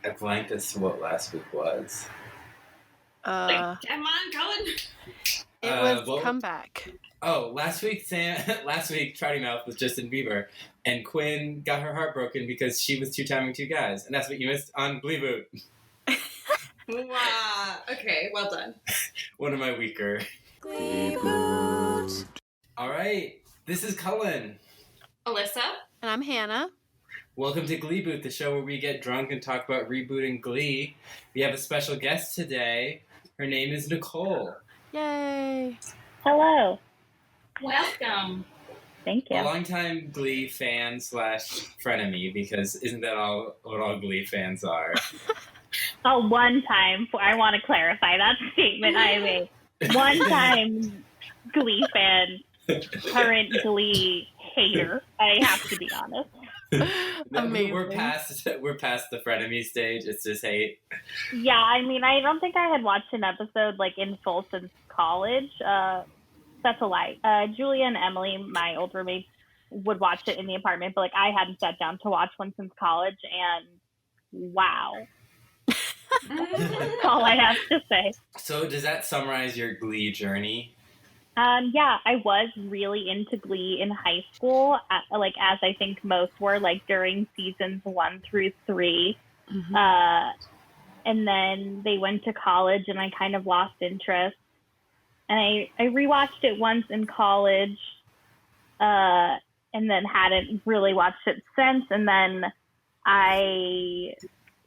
I blanked as to what last week was. Come on, Cullen. It was Comeback. Oh, last week Trouty Mouth was Justin Bieber, and Quinn got her heart broken because she was two-timing two guys, and that's what you missed on Gleeboot. Wow. Okay, well done. One of my weaker. Gleeboot. All right, this is Cullen. Allyssa. And I'm Hannah. Welcome to Gleeboot, the show where we get drunk and talk about rebooting Glee. We have a special guest today. Her name is Nicole. Yay. Hello. Welcome. Thank you. A longtime Glee fan / frenemy, because isn't that all what all Glee fans are? Oh, one time. I want to clarify that statement I made. One time Glee fan, current Glee hater. I have to be honest. Amazing. We're past the frenemy stage. It's just hate. Yeah, I mean, I don't think I had watched an episode like in full since college. That's a lie. Julia and Emily, my old roommates, would watch it in the apartment, but like I hadn't sat down to watch one since college, and wow. That's all I have to say. So does that summarize your Glee journey? Yeah, I was really into Glee in high school, like as I think most were, like during seasons 1 through 3. Mm-hmm. And then they went to college and I kind of lost interest. And I rewatched it once in college, and then hadn't really watched it since. And then I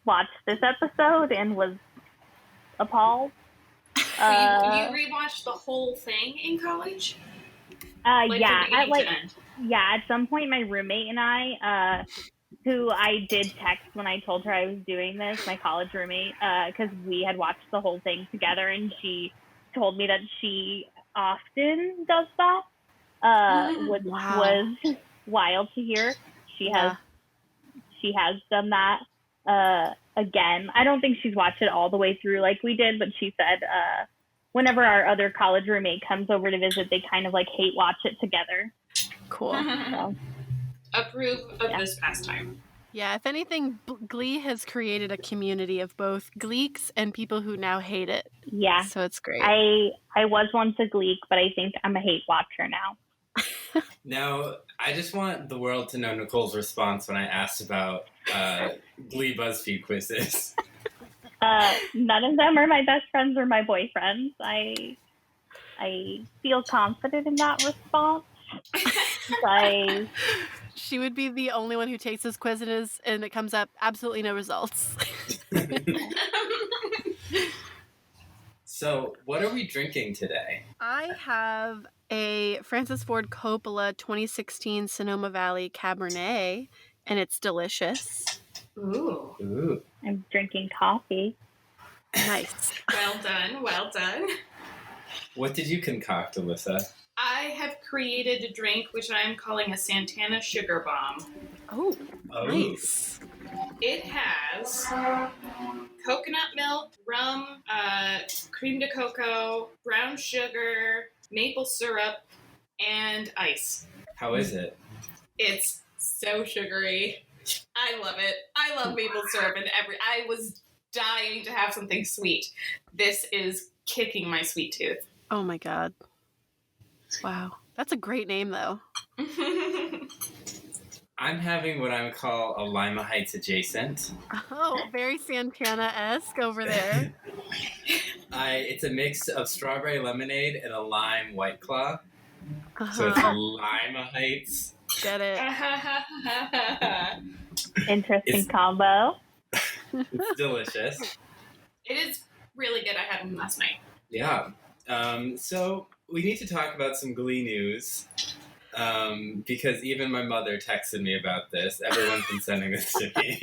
watched this episode and was appalled. So you rewatched the whole thing in college? Yeah, from at some point, my roommate and I, who I did text when I told her I was doing this, my college roommate, because we had watched the whole thing together, and she told me that she often does that, which was wild to hear. She has done that again. I don't think she's watched it all the way through like we did, but she said whenever our other college roommate comes over to visit, they kind of like hate watch it together. Cool. So. Approve of this pastime. Yeah, if anything, Glee has created a community of both Gleeks and people who now hate it. Yeah. So it's great. I was once a Gleek, but I think I'm a hate watcher now. Now, I just want the world to know Nicole's response when I asked about Glee BuzzFeed quizzes. None of them are my best friends or my boyfriends. I feel confident in that response. She would be the only one who takes this quiz and it comes up absolutely no results. So, what are we drinking today? I have a Francis Ford Coppola 2016 Sonoma Valley Cabernet, and it's delicious. Ooh. I'm drinking coffee. Nice. Well done, well done. What did you concoct, Allyssa? I have created a drink which I'm calling a Santana Sugar Bomb. Oh, nice. It has coconut milk, rum, cream de cocoa, brown sugar, maple syrup, and ice. How is it? It's so sugary. I love it. I love maple syrup and I was dying to have something sweet. This is kicking my sweet tooth. Oh my god. Wow. That's a great name, though. I'm having what I would call a Lima Heights adjacent. Oh, very Santana-esque over there. It's a mix of strawberry lemonade and a lime White Claw. So it's Lima Heights. Get it. Interesting combo. It's delicious. It is really good. I had one last night. Yeah. So we need to talk about some Glee news. Because even my mother texted me about this. Everyone's been sending this to me.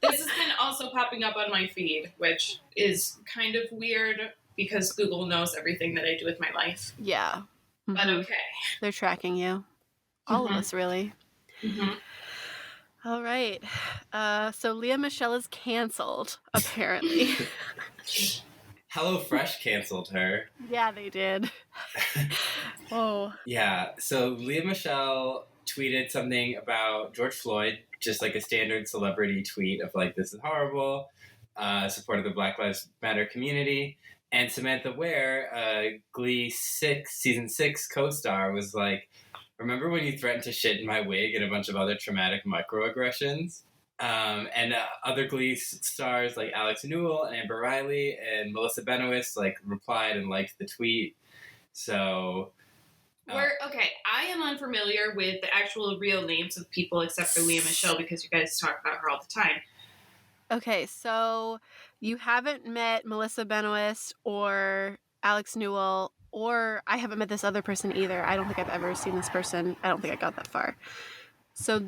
This has been also popping up on my feed, which is kind of weird because Google knows everything that I do with my life. Yeah. Mm-hmm. But okay. They're tracking you. All of us, really. Mm-hmm. All right. So Lea Michele is canceled, apparently. HelloFresh canceled her. Yeah, they did. Oh. Yeah, so Lea Michele tweeted something about George Floyd just like a standard celebrity tweet of like, this is horrible, support of the Black Lives Matter community. And Samantha Ware, Glee season 6 co-star, was like, remember when you threatened to shit in my wig and a bunch of other traumatic microaggressions? And other Glee stars like Alex Newell and Amber Riley and Melissa Benoist like replied and liked the tweet. So okay, I am unfamiliar with the actual real names of people except for Leah Michelle because you guys talk about her all the time. Okay, so you haven't met Melissa Benoist or Alex Newell, or I haven't met this other person either. I don't think I've ever seen this person. I don't think I got that far. So,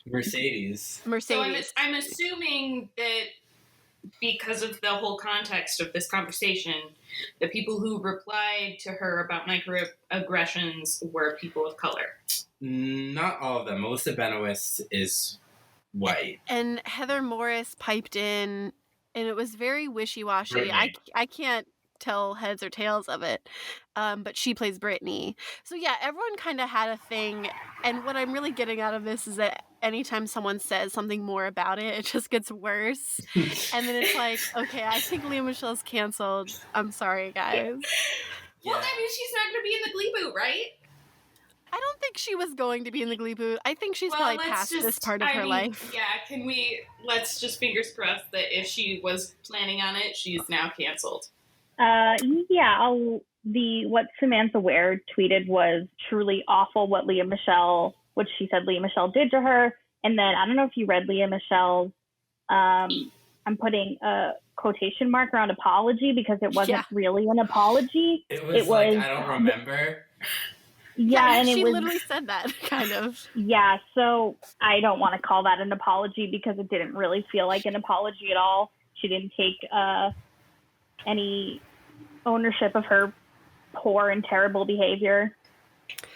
Mercedes. So I'm assuming that because of the whole context of this conversation, the people who replied to her about microaggressions were people of color. Not all of them. Melissa Benoist is white. And Heather Morris piped in, and it was very wishy-washy. Brittany. I can't tell heads or tails of it, but she plays Brittany. So yeah, everyone kind of had a thing, and what I'm really getting out of this is that anytime someone says something more about it, it just gets worse. And then it's like, okay, I think Leah Michelle's canceled. I'm sorry, guys. Well, I mean, she's not going to be in the Gleeboot, right? I don't think she was going to be in the Gleeboot. I think she's probably past this part of her life. Yeah, let's just fingers crossed that if she was planning on it, she's now canceled. What Samantha Ware tweeted was truly awful what she said Leah Michelle did to her. And then, I don't know if you read Leah Michelle's, I'm putting a quotation mark around apology because it wasn't really an apology. It was like, I don't remember. Yeah, and she literally said that, kind of. Yeah, so I don't want to call that an apology because it didn't really feel like an apology at all. She didn't take any ownership of her poor and terrible behavior.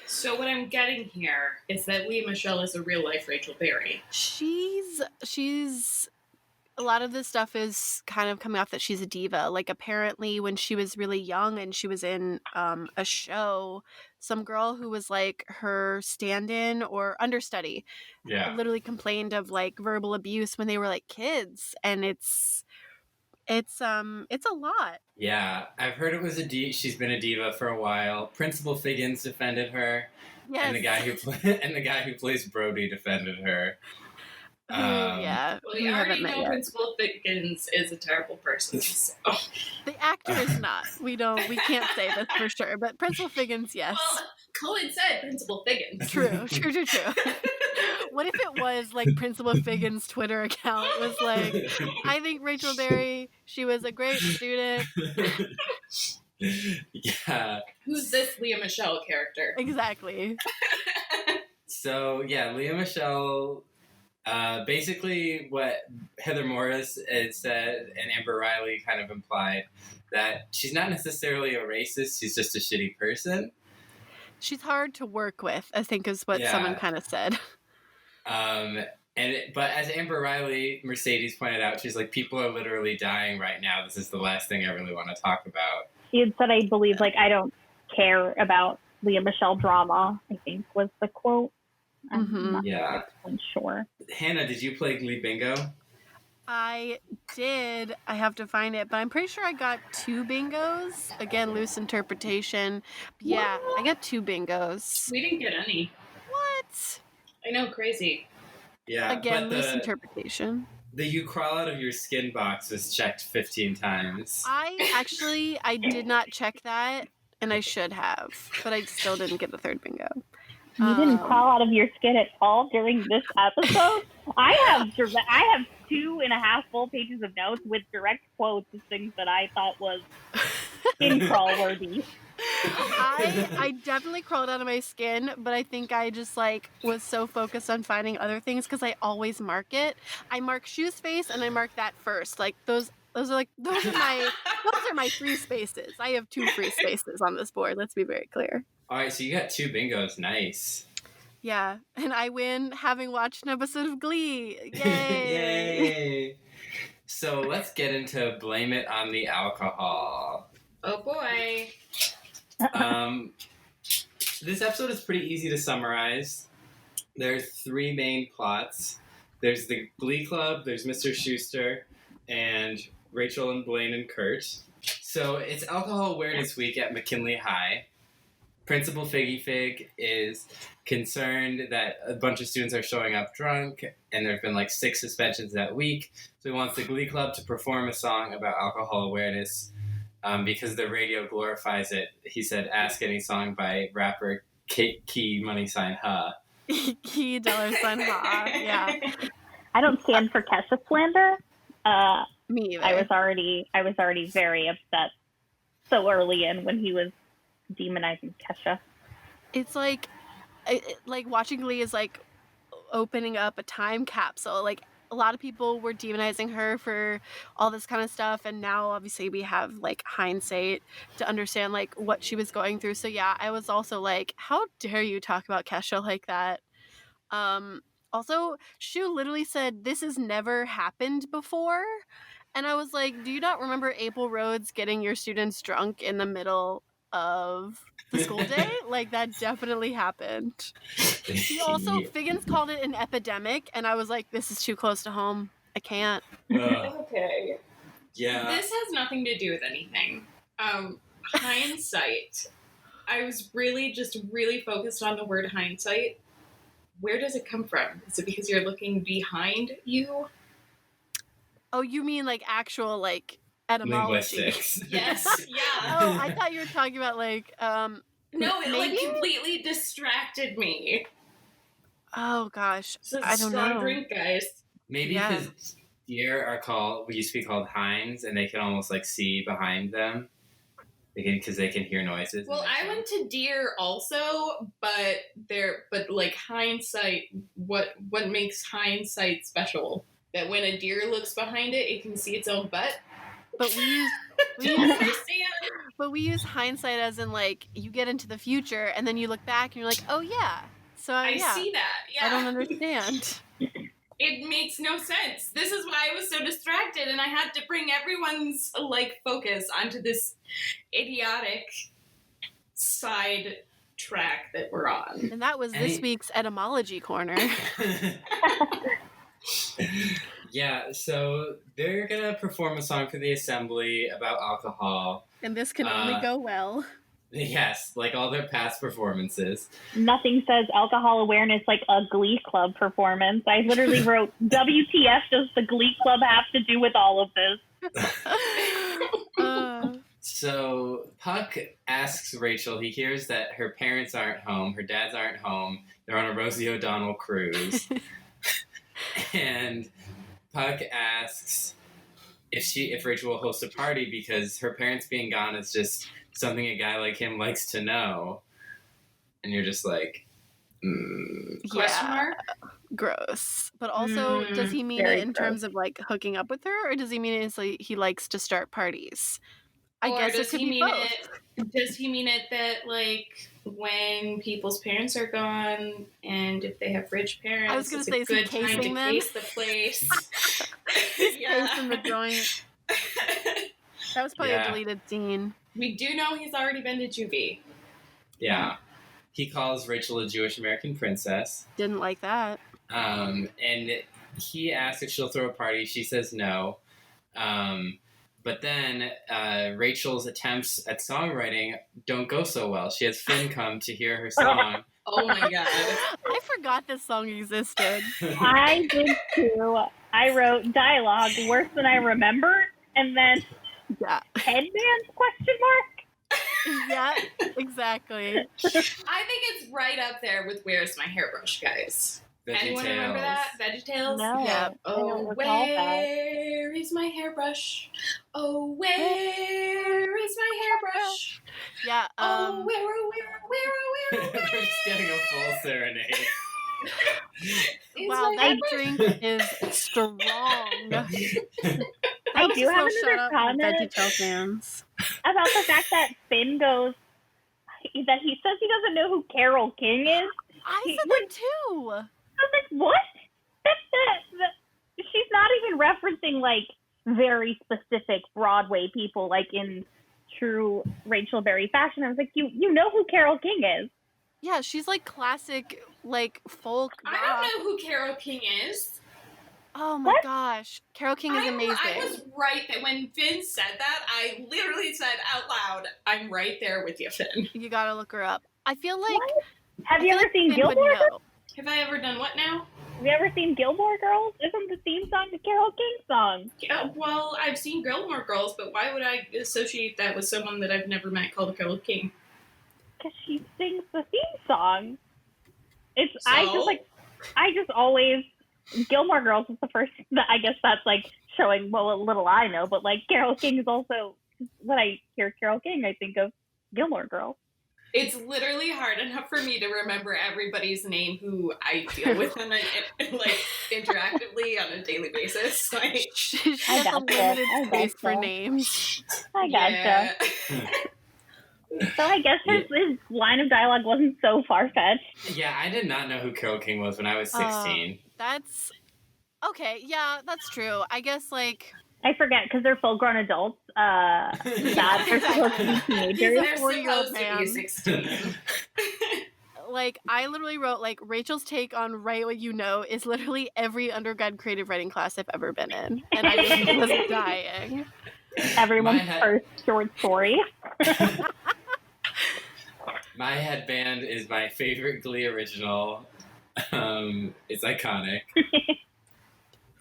So what I'm getting here is that Leah Michelle is a real-life Rachel Berry. She's a lot of this stuff is kind of coming off that she's a diva. Like, apparently when she was really young and she was in a show, some girl who was like her stand-in or understudy literally complained of like verbal abuse when they were like kids, and it's a lot. Yeah, I've heard it was she's been a diva for a while. Principal Figgins defended her. Yes. And the guy who plays Brody defended her. Well, you already know Principal Figgins is a terrible person. So. The actor is not. We can't say this for sure, but Principal Figgins, yes. Well, Cullen said Principal Figgins. True. What if it was like Principal Figgins' Twitter account was like, I think Rachel Berry, she was a great student. Yeah. Who's this Leah Michelle character? Exactly. So, yeah, Leah Michelle... basically what Heather Morris had said and Amber Riley kind of implied, that she's not necessarily a racist, she's just a shitty person. She's hard to work with, I think is what someone kind of said. But as Amber Riley, Mercedes pointed out, she's like, people are literally dying right now. This is the last thing I really want to talk about. She had said, I believe, like, I don't care about Leah Michelle drama, I think was the quote. I'm not sure. Hannah, did you play Glee Bingo? I did. I have to find it, but I'm pretty sure I got 2 bingos. Again, loose interpretation. But yeah, I got 2 bingos. We didn't get any. What? I know, crazy. Yeah. Again, loose interpretation. The you crawl out of your skin box was checked 15 times. I did not check that, and I should have, but I still didn't get the 3rd bingo. You didn't crawl out of your skin at all during this episode? I have 2.5 full pages of notes with direct quotes of things that I thought was skin crawl worthy. I definitely crawled out of my skin, but I think I just like was so focused on finding other things because I always mark it. I mark shoe space and I mark that first. Like those are my free spaces. I have 2 free spaces on this board. Let's be very clear. All right, so you got 2 bingos. Nice. Yeah, and I win having watched an episode of Glee. Yay! Yay! So let's get into Blame It on the Alcohol. Oh boy. This episode is pretty easy to summarize. there are three main plots. There's the Glee Club, there's Mr. Schuster, and Rachel and Blaine and Kurt. So it's Alcohol Awareness Week at McKinley High. Principal Figgy Fig is concerned that a bunch of students are showing up drunk, and there have been like 6 suspensions that week. So he wants the Glee Club to perform a song about alcohol awareness because the radio glorifies it. He said, "Ask any song by rapper Key Money Sign Ha." Key $ha, yeah. I don't stand for Kesha slander. Me either. I was already very upset so early in when he was demonizing Kesha. It's like watching Glee is like opening up a time capsule. Like, a lot of people were demonizing her for all this kind of stuff, and now obviously we have like hindsight to understand like what she was going through. So yeah, I was also like, how dare you talk about Kesha like that? Also, Shu literally said, "This has never happened before." And I was like, do you not remember April Rhodes getting your students drunk in the middle of the school day? Like, that definitely happened. He also, Figgins called it an epidemic, and I was like, this is too close to home. I can't. Okay. Yeah. This has nothing to do with anything. Hindsight. I was really focused on the word hindsight. Where does it come from? Is it because you're looking behind you? Oh, you mean like actual like etymology? Linguistics. Yes. Yeah. Oh, I thought you were talking about like No, it like maybe? completely distracted me. Oh gosh, So I don't strong know. drink, guys. Maybe Yeah. because deer used to be called hinds, and they can almost like see behind them. Because they can hear noises. Well, I went to deer also, but like hindsight, what makes hindsight special? That when a deer looks behind it, it can see its own butt. But we Do you understand? we use hindsight as in like you get into the future and then you look back and you're like, oh yeah. So I yeah, see that. Yeah. I don't understand. It makes no sense. This is why I was so distracted, and I had to bring everyone's like focus onto this idiotic side track that we're on. And that was this week's etymology corner. Yeah, so they're gonna perform a song for the assembly about alcohol. And this can only go well. Yes, like all their past performances. Nothing says alcohol awareness like a Glee Club performance. I literally wrote, WTF does the Glee Club have to do with all of this? So Puck asks Rachel, he hears that her parents aren't home, her dads aren't home, they're on a Rosie O'Donnell cruise. And Puck asks if Rachel will host a party because her parents being gone is just something a guy like him likes to know. And you're just like, Question mark? Gross. But also, does he mean it in gross. terms of like hooking up with her, or does he mean it as like he likes to start parties? I Or guess it does could he be mean both. Does he mean it that like when people's parents are gone and if they have rich parents, I was gonna it's say, a is he good time to casing them? case the place? Casing the joint. That was probably Yeah. a deleted scene. We do know he's already been to juvie. yeah. He calls Rachel a Jewish American princess. Didn't like that. And he asks if she'll throw a party. She says no. But then Rachel's attempts at songwriting don't go so well. She has Finn come to hear her song. Oh my god. I forgot this song existed. I did too. I wrote dialogue worse than I remember, and then Yeah. headbands, question mark? Yeah, exactly. I think it's right up there with Where's My Hairbrush, guys. Anyone remember that? VeggieTales? No. Yeah. I don't recall that. Where is my hairbrush? Oh, where is my hairbrush? Yeah. Oh, where? We're just getting a full serenade. Is Wow, my that hairbrush? drink is strong. I do have another comment VeggieTale fans. about the fact that Finn goes, that he says he doesn't know who Carole King is. I said that too. I was like, what? She's not even referencing, like, very specific Broadway people, like, in true Rachel Berry fashion. I was like, you know who Carole King is. Yeah, she's like classic like folk rock. I don't know who Carole King is. Oh my gosh. Carole King is amazing. I was right that when Finn said that, I literally said out loud, I'm right there with you, Finn. You gotta look her up. I feel like... What? Have you feel ever like seen Finn would Gilmore know. Girls? Have I ever done what now? Have you ever seen Gilmore Girls? Isn't the theme song the Carole King song? Yeah, well, I've seen Gilmore Girls, but why would I associate that with someone that I've never met called Carole King? Because she sings the theme song. It's So? I just always Gilmore Girls is the first. I guess that's like showing what little I know, but like Carole King is also when I hear Carole King, I think of Gilmore Girls. It's literally hard enough for me to remember everybody's name who I deal with and like interactively on a daily basis. Like, She has a limited space for names. I gotcha. Yeah. So I guess his line of dialogue wasn't so far-fetched. Yeah, I did not know who Carole King was when I was 16. That's... Okay, yeah, that's true. I guess, like... I forget, because they're full-grown adults. That they're supposed to be teenagers. They're 4-year-old supposed to be 16. Like, I literally wrote, like, Rachel's take on Write What You Know is literally every undergrad creative writing class I've ever been in. And I just was dying. Everyone's first short story. My headband is my favorite Glee original. It's iconic.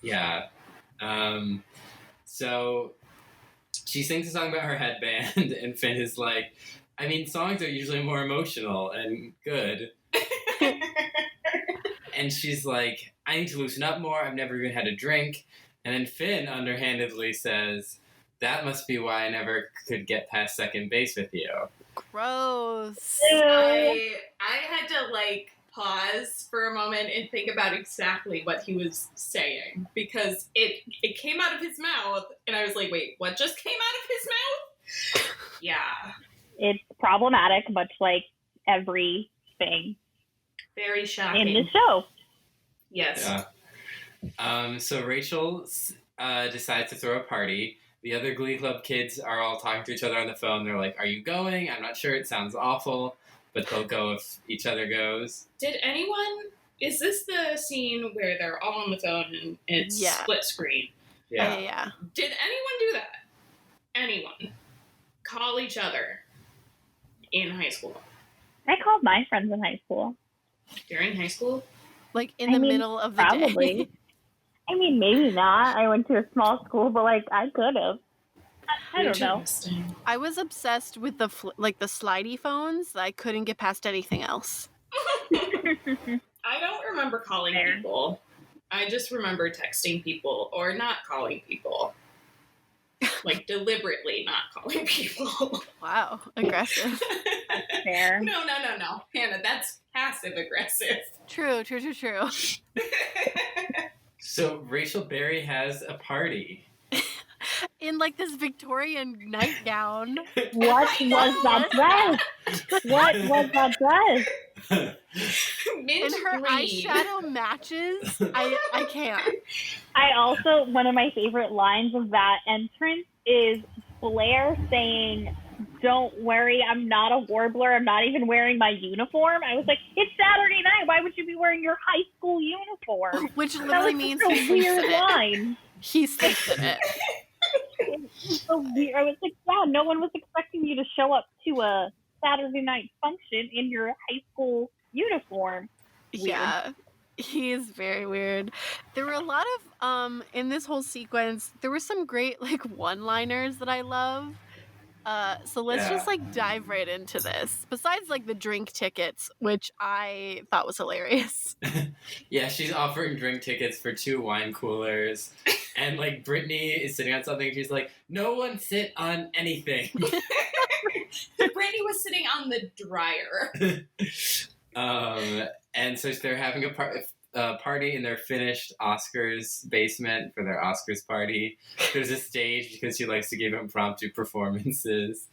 Yeah. So she sings a song about her headband, and Finn is like, I mean, songs are usually more emotional and good. And she's like, I need to loosen up more. I've never even had a drink. And then Finn underhandedly says, that must be why I never could get past second base with you. Gross. I had to like pause for a moment and think about exactly what he was saying because it came out of his mouth and I was like, wait, what just came out of his mouth? Yeah. It's problematic, much like everything Very shocking. in the show. Yes. Yeah. So Rachel decides to throw a party. The other Glee Club kids are all talking to each other on the phone. They're like, are you going? I'm not sure. It sounds awful. But they'll go if each other goes. Is this the scene where they're all on the phone and it's split screen? Yeah. Did anyone do that? Anyone? Call each other in high school? I called my friends in high school. During high school? Like in the middle of the probably. day. I mean, maybe not. I went to a small school, but like I could have. I don't know. I was obsessed with the the slidey phones. That I couldn't get past anything else. I don't remember calling people. I just remember texting people or not calling people. Like deliberately not calling people. Wow, aggressive. That's fair. No. Hannah, that's passive aggressive. True. So Rachel Berry has a party. In like this Victorian nightgown. What was that dress? What was that dress? Mint And her green. eyeshadow matches. I can't. I also, one of my favorite lines of that entrance is Blair saying, don't worry, I'm not a warbler. I'm not even wearing my uniform. I was like, it's Saturday night. Why would you be wearing your high school uniform? Which literally means a he sleeps weird in it. line. He sleeps in it. So weird. I was like, yeah, no one was expecting you to show up to a Saturday night function in your high school uniform. Weird. Yeah. He is very weird. There were a lot of in this whole sequence, there were some great like one-liners that I love. So let's just like dive right into this. Besides like the drink tickets, which I thought was hilarious. Yeah, she's offering drink tickets for 2 wine coolers. And like Brittany is sitting on something and she's like, no one sit on anything. Brittany was sitting on the dryer. And so they're having a party in their finished Oscars basement for their Oscars party. There's a stage because she likes to give impromptu performances.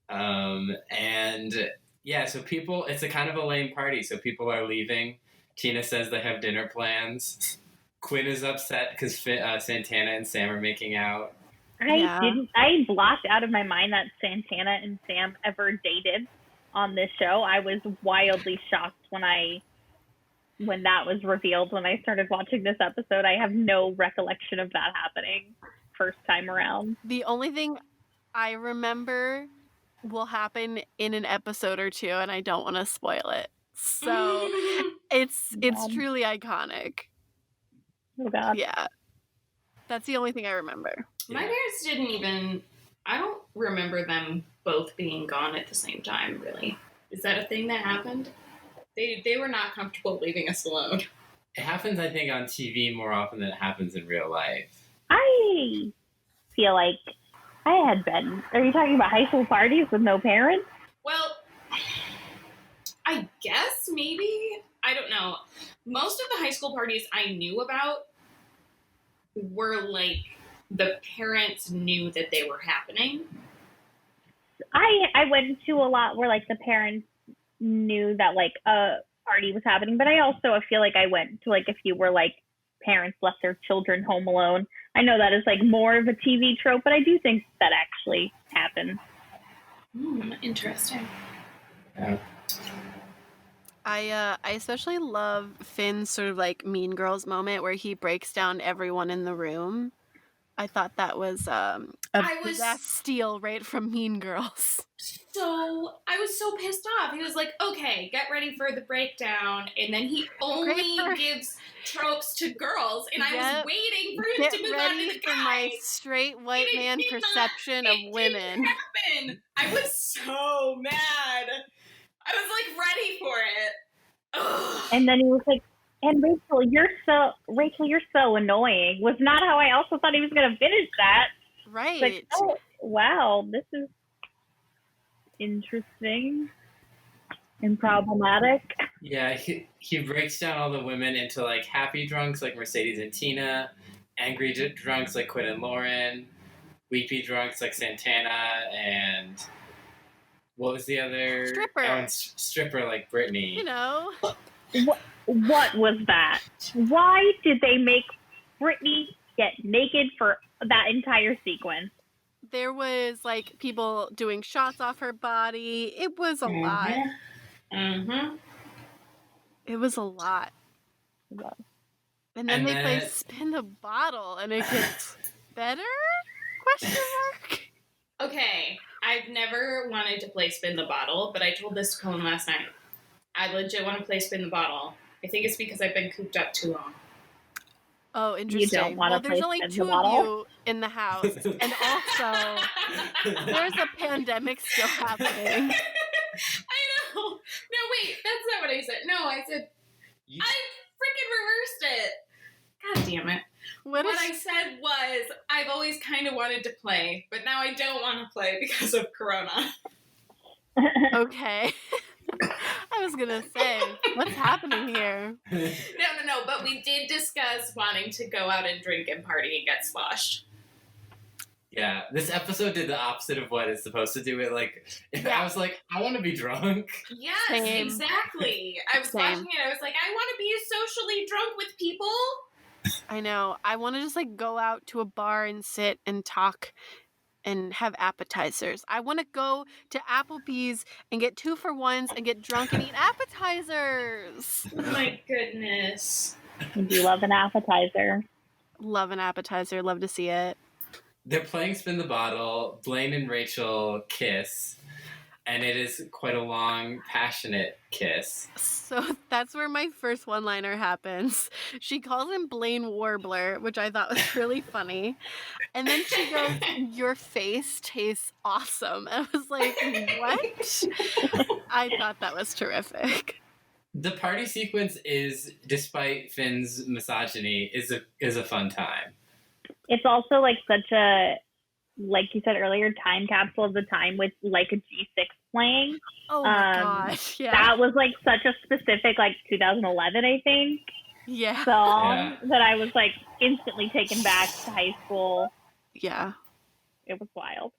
And yeah, so people, it's a kind of a lame party. So people are leaving. Tina says they have dinner plans. Quinn is upset because Santana and Sam are making out. I blocked out of my mind that Santana and Sam ever dated on this show. I was wildly shocked when I when that was revealed when I started watching this episode. I have no recollection of that happening first time around. The only thing I remember will happen in an episode or two, and I don't want to spoil it. So it's truly iconic. Oh God. Yeah. That's the only thing I remember. My parents didn't even... I don't remember them both being gone at the same time, really. Is that a thing that happened? They were not comfortable leaving us alone. It happens, I think, on TV more often than it happens in real life. I feel like I had been. Are you talking about high school parties with no parents? Well, I guess maybe. I don't know. Most of the high school parties I knew about were like the parents knew that they were happening. I went to a lot where like the parents knew that like a party was happening, but I feel like I went to like a few where like parents left their children home alone. I know that is like more of a TV trope, but I do think that actually happened. Interesting. Yeah. I especially love Finn's sort of like Mean Girls moment where he breaks down everyone in the room. I thought that was that steal right from Mean Girls. So I was so pissed off. He was like, "Okay, get ready for the breakdown," and then he only gives tropes to girls, and I was waiting for him to move on to the guys. For my straight white man perception of women. Didn't happen. I was so mad. I was like ready for it. Ugh. And then he was like, "And Rachel, you're so annoying." Was not how I also thought he was going to finish that. Right. Like, oh, wow, this is interesting and problematic. Yeah, he breaks down all the women into like happy drunks like Mercedes and Tina, angry drunks like Quinn and Lauren, weepy drunks like Santana, and what was the other? Stripper. Stripper like Brittany. You know. What was that? Why did they make Brittany get naked for that entire sequence? There was like people doing shots off her body. It was a lot. Mm-hmm. It was a lot. And then they play Spin the Bottle, and it gets better? Question mark. Okay, I've never wanted to play Spin the Bottle, but I told this to Cullen last night. I legit want to play Spin the Bottle. I think it's because I've been cooped up too long. Oh, interesting. You don't want to there's play only Spin the two of Bottle? you in the house, and also there's a pandemic still happening. I know. No, wait, that's not what I said. No, I said I freaking reversed it. God damn it. What I said was I've always kind of wanted to play, but now I don't want to play because of Corona. Okay. I was gonna say, what's happening here? No, but we did discuss wanting to go out and drink and party and get sloshed. Yeah, this episode did the opposite of what it's supposed to do. It I was like, I want to be drunk. Yes, Same. Exactly. I was watching it. I was like, I want to be socially drunk with people. I know. I want to just like go out to a bar and sit and talk and have appetizers. I want to go to Applebee's and get 2-for-1s and get drunk and eat appetizers. Oh my goodness. I do love an appetizer. Love an appetizer. Love to see it. They're playing Spin the Bottle. Blaine and Rachel kiss. And it is quite a long, passionate kiss. So that's where my first one-liner happens. She calls him Blaine Warbler, which I thought was really funny. And then she goes, "Your face tastes awesome." And I was like, what? I thought that was terrific. The party sequence is, despite Finn's misogyny, is a fun time. It's also like such a, like you said earlier, time capsule of the time with like a G6 playing. Oh my gosh, yeah. That was like such a specific like 2011, I think, song that I was like instantly taken back to high school. Yeah. It was wild.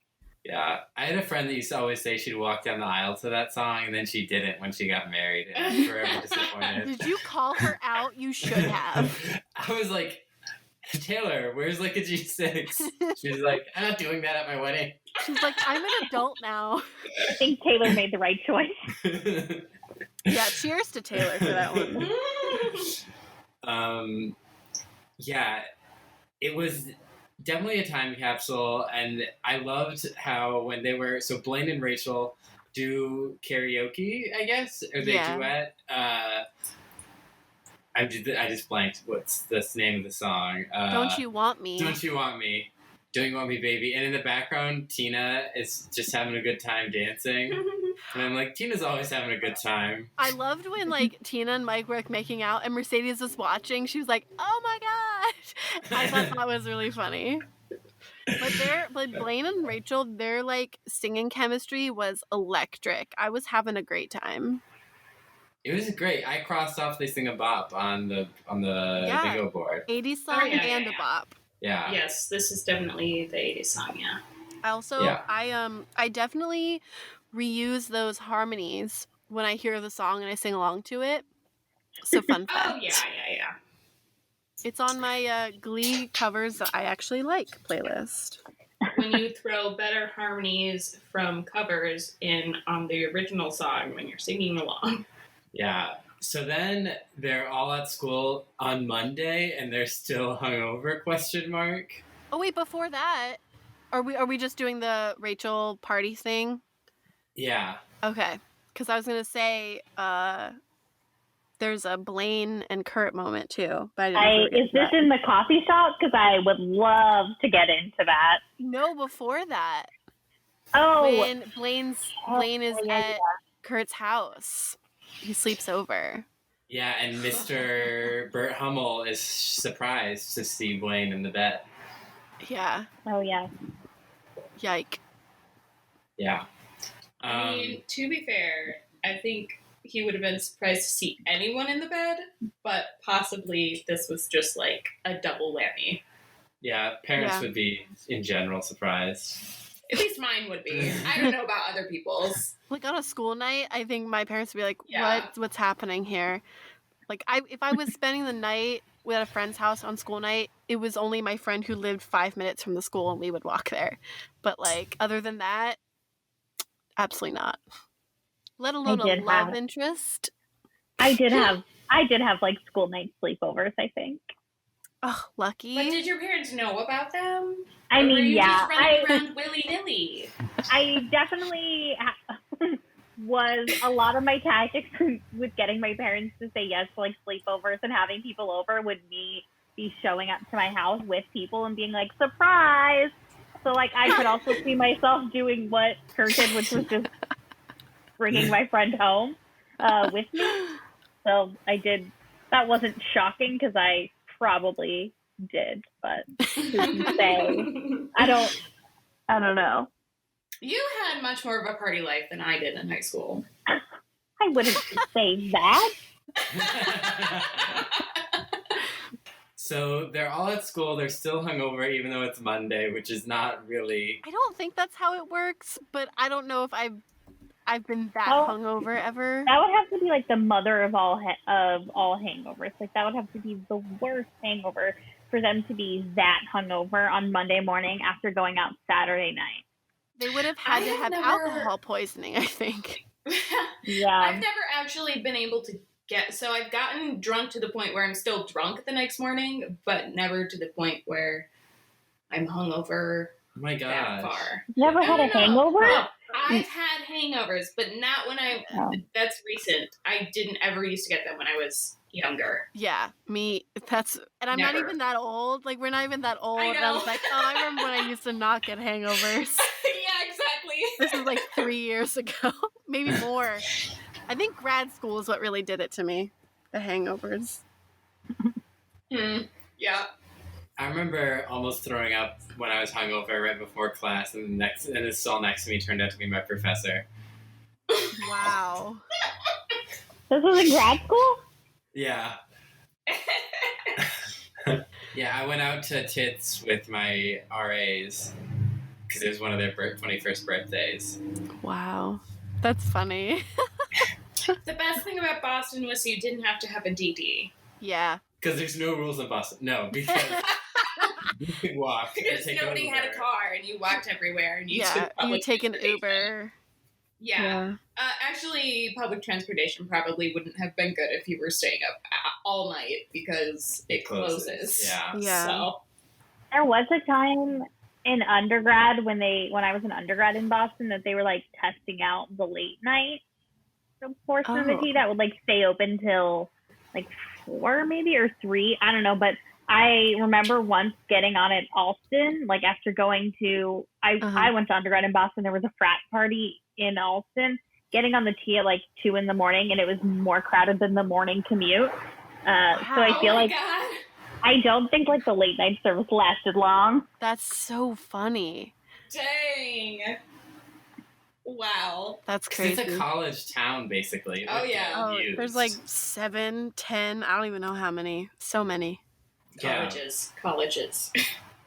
Yeah. I had a friend that used to always say she'd walk down the aisle to that song, and then she didn't when she got married, and I was forever disappointed. Did you call her out? You should have. I was like, Taylor, where's like a G6? She's like, I'm not doing that at my wedding. She's like, I'm an adult now. I think Taylor made the right choice. Yeah, cheers to Taylor for that one. Yeah, it was definitely a time capsule, and I loved how when they were so Blaine and Rachel do karaoke, I guess, or they duet. I just blanked. What's the name of the song? Don't You Want Me? Don't You Want Me? Don't You Want Me, Baby? And in the background, Tina is just having a good time dancing. And I'm like, Tina's always having a good time. I loved when, like, Tina and Mike were making out and Mercedes was watching. She was like, oh my gosh! I thought that was really funny. But Blaine and Rachel, their, like, singing chemistry was electric. I was having a great time. It was great. I crossed off They Sing a Bop on the bingo board. 80s song and a bop. Yeah. Yes, this is definitely the 80s song, yeah. I definitely reuse those harmonies when I hear the song and I sing along to it. So fun fact. Oh, yeah. It's on my Glee covers that I actually like playlist. When you throw better harmonies from covers in on the original song when you're singing along. Yeah. So then they're all at school on Monday and they're still hungover, ? Oh wait, before that, are we just doing the Rachel party thing? Yeah. Okay. Because I was gonna say, there's a Blaine and Kurt moment too, but is this in the coffee shop? Because I would love to get into that. No, before that. Oh, when Blaine is at Kurt's house, he sleeps over. Yeah, and Mr. Burt Hummel is surprised to see Blaine in the bed. Yeah. Oh yeah. Yike. Yeah. I mean, to be fair, I think he would have been surprised to see anyone in the bed, but possibly this was just like a double whammy. Yeah, parents would be, in general, surprised. At least mine would be. I don't know about other people's. Like on a school night, I think my parents would be like, Yeah. What's happening here? Like, if I was spending the night at a friend's house on school night, it was only my friend who lived 5 minutes from the school and we would walk there. But, like, other than that, absolutely not. Let alone a love interest. I did have like school night sleepovers, I think. Oh, lucky. But did your parents know about them? I mean, were you yeah. just running around willy-nilly? I definitely was a lot of my tactics with getting my parents to say yes to like sleepovers and having people over would be showing up to my house with people and being like, surprise! So like I could also see myself doing what Kurt did, which was just bringing my friend home with me. So I did. That wasn't shocking because I probably did, but who can say? I don't know. You had much more of a party life than I did in high school. I wouldn't say that. So they're all at school. They're still hungover, even though it's Monday, which is not really. I don't think that's how it works, but I don't know if I've been that hungover ever. That would have to be like the mother of all hangovers. Like that would have to be the worst hangover for them to be that hungover on Monday morning after going out Saturday night. They would have had to have alcohol poisoning, I think. Yeah. I've never actually been able to so I've gotten drunk to the point where I'm still drunk the next morning, but never to the point where I'm hungover. Oh my God. That far. You ever had a hangover? No, I've had hangovers, but not when that's recent. I didn't ever used to get them when I was younger. Yeah, and I'm Never. not even that old. Like, we're not even that old. I And I was like, I remember when I used to not get hangovers. Yeah, exactly. This was like 3 years ago, maybe more. I think grad school is what really did it to me, the hangovers. Yeah. I remember almost throwing up when I was hungover right before class, and the stall next to me turned out to be my professor. Wow. This was in grad school? Yeah. Yeah, I went out to Tits with my RAs because it was one of their 21st birthdays. Wow. That's funny. The best thing about Boston was you didn't have to have a DD. Yeah. Because there's no rules in Boston. No, because you could walk. Because nobody had a car and you walked everywhere and you took you take an Uber. Yeah. Actually, public transportation probably wouldn't have been good if you were staying up all night because it closes. Yeah. So There was a time in undergrad when I was an undergrad in Boston that they were like testing out the late night portion of the tea that would like stay open till like 4 maybe or 3. I don't know, but I remember once getting on at Alston, like after going to I went to undergrad in Boston. There was a frat party in Alston. Getting on the T at like 2 a.m, and it was more crowded than the morning commute. So I feel like God. I don't think like the late night service lasted long. That's so funny. Dang. Wow. That's crazy. It's a college town, basically. Oh, yeah. Oh, there's like 7, 10, I don't even know how many. So many. Colleges.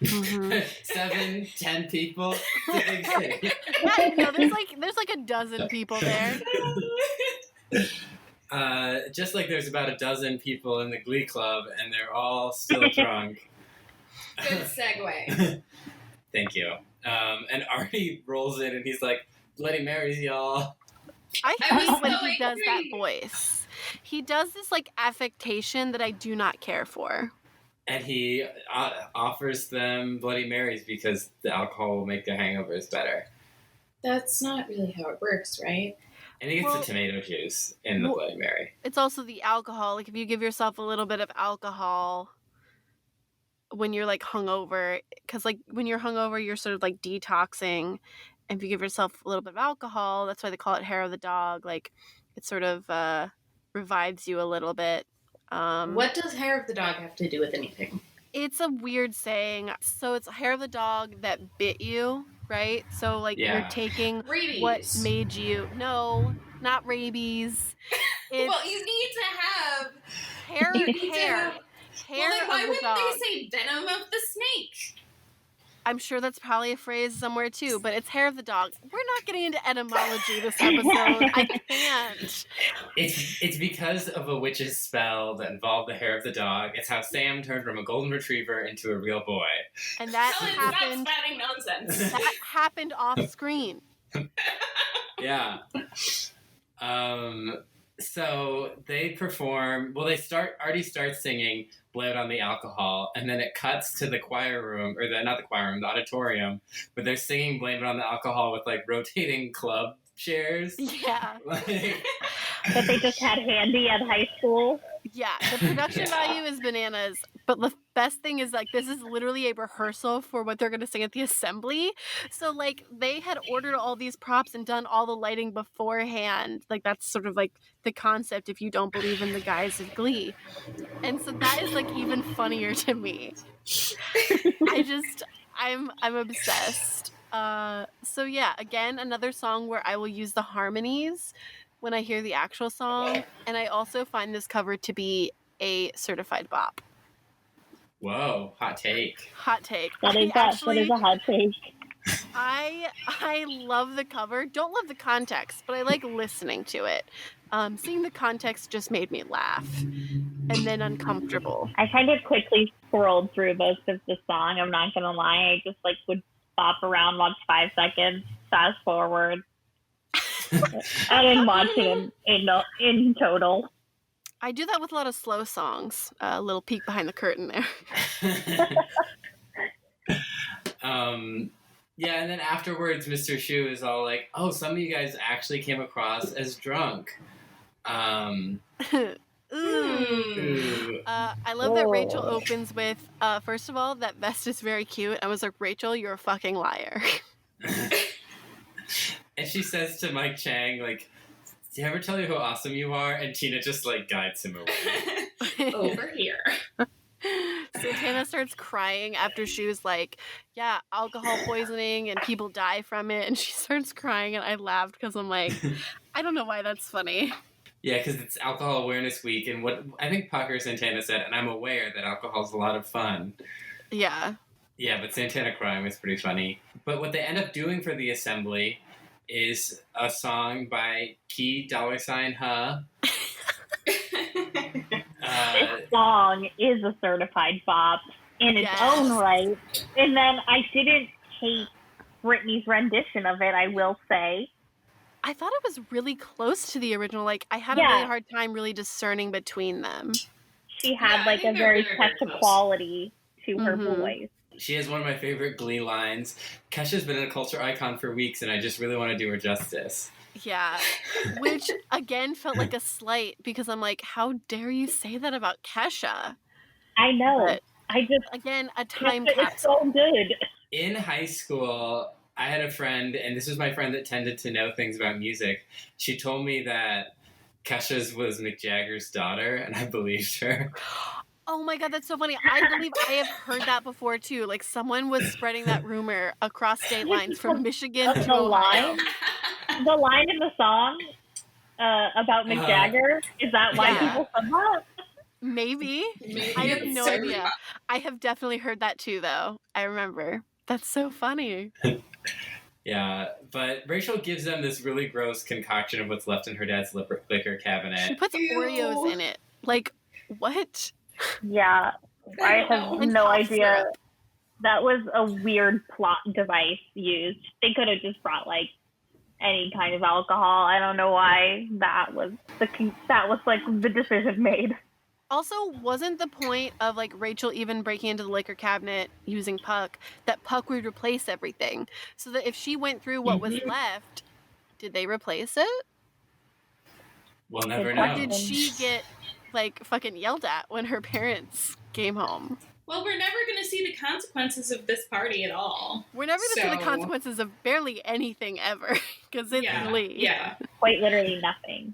Mm-hmm. 7, 10 people. Yeah, no, there's like a dozen people there. Just like there's about a dozen people in the Glee Club, and they're all still drunk. Good segue. Thank you. And Artie rolls in, and he's like, Bloody Marys, y'all. I was hate when so he does that angry. voice. He does this like affectation that I do not care for. And he offers them Bloody Marys because the alcohol will make their hangovers better. That's not really how it works, right? I think it's the tomato juice in the Bloody Mary. It's also the alcohol. Like if you give yourself a little bit of alcohol when you're like hungover, because like when you're hungover, you're sort of like detoxing. And if you give yourself a little bit of alcohol, that's why they call it hair of the dog. Like it sort of revives you a little bit. What does hair of the dog have to do with anything? It's a weird saying. So it's hair of the dog that bit you, right? So like you're taking rabies. What made you... No, not rabies. Well, you need to have hair. Well, then why of the wouldn't dog. they say venom of the snake? I'm sure that's probably a phrase somewhere too, but it's hair of the dog. We're not getting into etymology this episode. I can't. It's because of a witch's spell that involved the hair of the dog. It's how Sam turned from a golden retriever into a real boy. And that happened. Stop spouting nonsense. That happened off screen. Yeah. So they perform. Well, Artie starts singing "Blame It on the Alcohol," and then it cuts to the choir room, or not the choir room, the auditorium, but they're singing "Blame It on the Alcohol" with like rotating club chairs. Yeah. That they just had handy at high school. Yeah, the production value is bananas. But the best thing is, like, this is literally a rehearsal for what they're going to sing at the assembly. So, like, they had ordered all these props and done all the lighting beforehand. Like, that's sort of, like, the concept if you don't believe in the guys of Glee. And so that is, like, even funnier to me. I'm obsessed. So, yeah, again, another song where I will use the harmonies when I hear the actual song. And I also find this cover to be a certified bop. Whoa, hot take. Hot take. That is a hot take. I love the cover. Don't love the context, but I like listening to it. Seeing the context just made me laugh. And then uncomfortable. I kind of quickly scrolled through most of the song, I'm not gonna lie. I just like would bop around, watch 5 seconds, fast forward. I didn't watch it in total. I do that with a lot of slow songs. A little peek behind the curtain there. Yeah, and then afterwards, Mr. Shu is all like, "Oh, some of you guys actually came across as drunk." Ooh. I love that Rachel opens with, first of all, that vest is very cute. I was like, Rachel, you're a fucking liar. And she says to Mike Chang, like, "Did I ever tell you how awesome you are?" And Tina just, like, guides him away. Over here. Santana starts crying after she was like, yeah, alcohol poisoning and people die from it. And she starts crying and I laughed because I'm like, I don't know why that's funny. Yeah, because it's Alcohol Awareness Week, and what I think Pucker Santana said, and I'm aware that alcohol's a lot of fun. Yeah. Yeah, but Santana crying was pretty funny. But what they end up doing for the assembly is a song by Key $, Huh. This song is a certified bop in its own right. And then I didn't hate Britney's rendition of it, I will say. I thought it was really close to the original. Like, I had a really hard time really discerning between them. She had like a very special quality to her voice. She has one of my favorite Glee lines. Kesha's been a culture icon for weeks, and I just really want to do her justice. Yeah, which again felt like a slight because I'm like, how dare you say that about Kesha? I know. But I just again a time capsule. It's so good. In high school, I had a friend, and this was my friend that tended to know things about music. She told me that Kesha's was Mick Jagger's daughter, and I believed her. Oh my god, that's so funny. I believe I have heard that before too. Like someone was spreading that rumor across state lines from Michigan to Ohio. The line in the song about Mick Jagger, is that why people said that? Maybe. I have no idea. I have definitely heard that too, though. I remember. That's so funny. Yeah, but Rachel gives them this really gross concoction of what's left in her dad's liquor cabinet. She puts Oreos in it. Like, what? Yeah, I have no idea. That was a weird plot device used. They could have just brought like any kind of alcohol. I don't know why that was like the decision made. Also, wasn't the point of like Rachel even breaking into the liquor cabinet using Puck that Puck would replace everything? So that if she went through what was left, did they replace it? We'll never know. Or did she get like fucking yelled at when her parents came home? Well, we're never going to see the consequences of this party at all. We're never going to see the consequences of barely anything ever because it's Glee. Yeah. Quite literally nothing.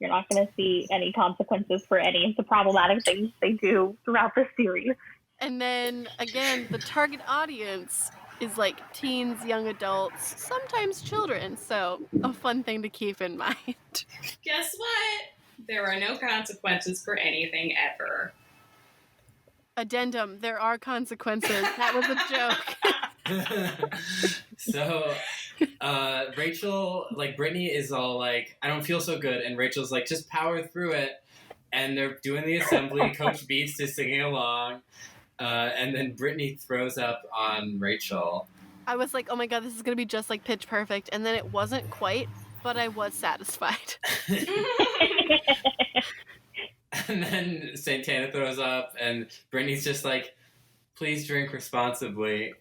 You're not going to see any consequences for any of the problematic things they do throughout the series. And then, again, the target audience is like teens, young adults, sometimes children. So, a fun thing to keep in mind. Guess what? There are no consequences for anything ever. Addendum, there are consequences. That was a joke. So, Rachel, like, Brittany is all like, I don't feel so good. And Rachel's like, just power through it. And they're doing the assembly. Coach Beats is singing along. And then Brittany throws up on Rachel. I was like, oh my god, this is going to be just like Pitch Perfect. And then it wasn't quite, but I was satisfied. And then Santana throws up, and Brittany's just like, please drink responsibly.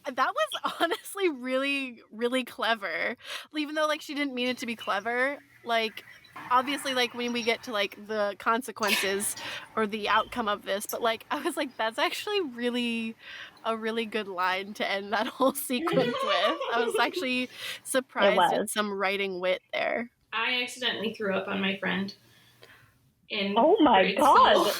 That was honestly really, really clever. Even though, like, she didn't mean it to be clever. Like, obviously, like, when we get to, like, the consequences or the outcome of this. But, like, I was like, that's actually really a really good line to end that whole sequence with. I was actually surprised at some writing wit there. I accidentally threw up on my friend. Oh my god!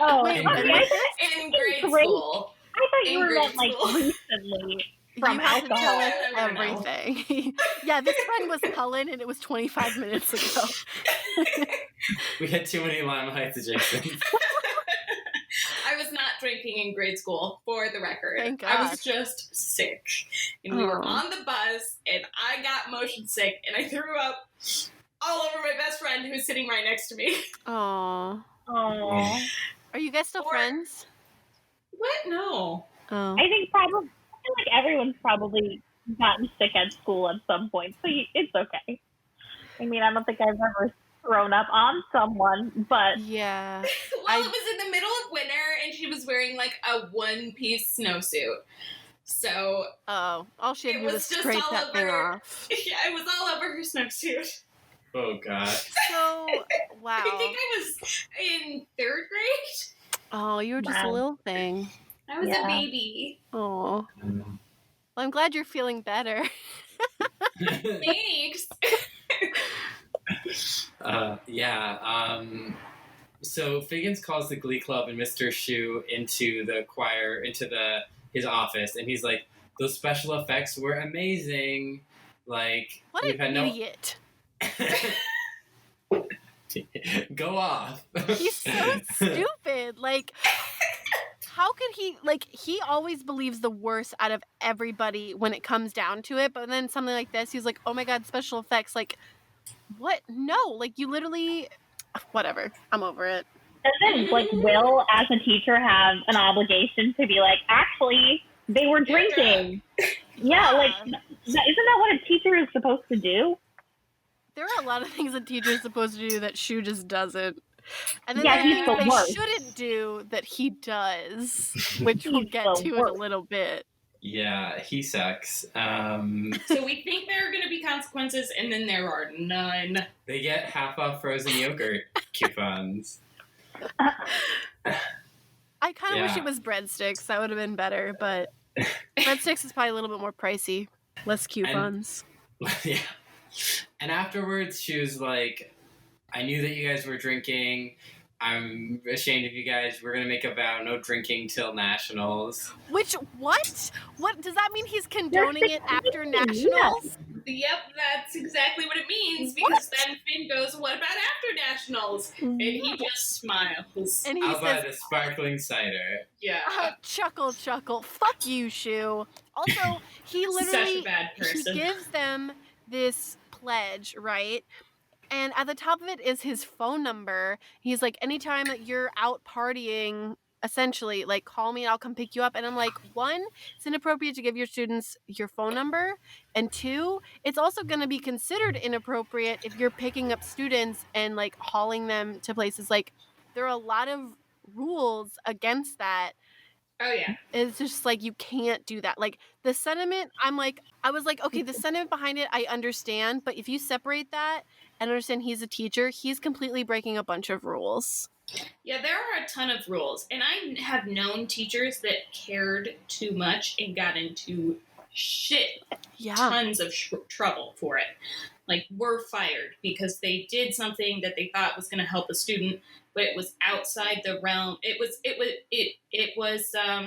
Oh, wait, in grade school. I thought you were meant like recently from alcohol. Everything. Yeah, this friend was Cullen, and it was 25 minutes ago. We had too many Lime Heights adjacent. I was not drinking in grade school, for the record. Thank God. I was just sick. And we were on the bus, and I got motion sick, and I threw up all over my best friend who was sitting right next to me. Aww. Are you guys still friends? What? No. Oh. I think I feel like everyone's probably gotten sick at school at some point, so it's okay. I mean, I don't think I've ever thrown up on someone, but yeah. Well, it was in the middle of winter, and she was wearing like a one-piece snowsuit. So all she had to do was scrape that thing off. Yeah, it was all over her snowsuit. Oh god. So wow. I think I was in 3rd grade. Oh, you were just a little thing. I was a baby. Oh. Well, I'm glad you're feeling better. Thanks. So Figgins calls the Glee Club and Mr. Shu into the choir, into his office, and he's like, those special effects were amazing. Like, what we've an had idiot. Go off. He's so stupid. Like, how could he, like, he always believes the worst out of everybody when it comes down to it, but then something like this, he's like, oh my god, special effects, like, what? No, like, you literally, whatever, I'm over it. Doesn't, like, Will, as a teacher, have an obligation to be like, actually, they were drinking? Yeah, like, isn't that what a teacher is supposed to do? There are a lot of things a teacher is supposed to do that Shu just doesn't. And then Yeah, there are he's things the they worst. shouldn't do that he does, which we'll He's get the to in a worst. little bit. Yeah, he sucks. So we think there are going to be consequences, and then there are none. They get half off frozen yogurt coupons. I kind of wish Yeah. it was breadsticks. That would have been better, but breadsticks is probably a little bit more pricey. Less coupons. Yeah. And afterwards, she was like, I knew that you guys were drinking. I'm ashamed of you guys. We're going to make a vow, no drinking till nationals. Which, what? What, does that mean he's condoning it after nationals? Yep, that's exactly what it means, because then Finn goes, what about after nationals? And he just smiles. And he I'll buy says, the sparkling cider. Yeah. chuckle, chuckle. Fuck you, Shu. Also, he literally, Such a bad person. he gives them this pledge, right? And at the top of it is his phone number. He's like, anytime that you're out partying, essentially, like, call me and I'll come pick you up. And I'm like, one, it's inappropriate to give your students your phone number. And two, it's also going to be considered inappropriate if you're picking up students and, like, hauling them to places. Like, there are a lot of rules against that. Oh, yeah. It's just like, you can't do that. Like, the sentiment, I was like, okay, the sentiment behind it, I understand. But if you separate that and understand he's a teacher, he's completely breaking a bunch of rules. Yeah, there are a ton of rules. And I have known teachers that cared too much and got into tons of trouble for it. Like, were fired because they did something that they thought was going to help a student, but it was outside the realm. It was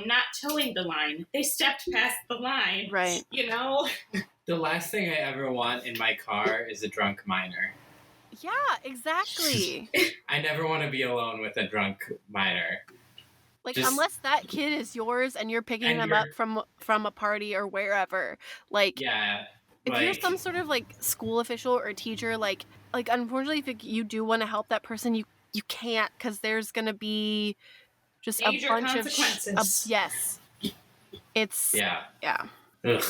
not towing the line. They stepped past the line. Right. You know? The last thing I ever want in my car is a drunk minor. Yeah, exactly. I never want to be alone with a drunk minor. Like, Just- unless that kid is yours and you're picking them up from a party or wherever. Like, yeah. if you're some sort of, like, school official or teacher, like unfortunately, if you do want to help that person, you can't, because there's going to be just major a bunch consequences. Yes. It's... Yeah. Ugh.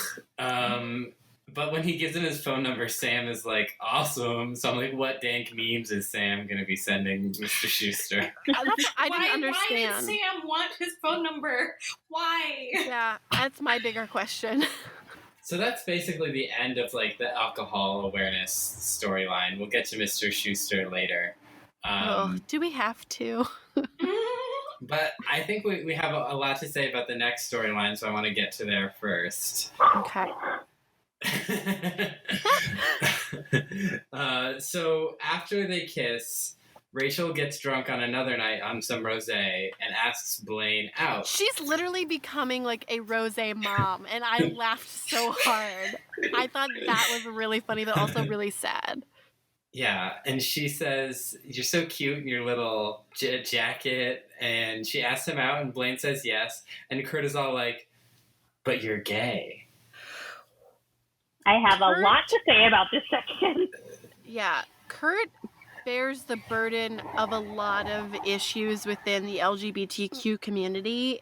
But when he gives him his phone number, Sam is like, awesome. So I'm like, what dank memes is Sam going to be sending Mr. Schuster? I didn't understand. Why did Sam want his phone number? Why? Yeah, that's my bigger question. So that's basically the end of, like, the alcohol awareness storyline. We'll get to Mr. Schuster later. Do we have to? But I think we have a lot to say about the next storyline, so I want to get to there first. Okay. So after they kiss, Rachel gets drunk on another night on some rosé and asks Blaine out. She's literally becoming like a rosé mom, and I laughed so hard. I thought that was really funny, but also really sad. Yeah, and she says, you're so cute in your little jacket, and she asks him out, and Blaine says yes, and Kurt is all like, but you're gay. I have a lot to say about this section. Yeah, Kurt bears the burden of a lot of issues within the LGBTQ community,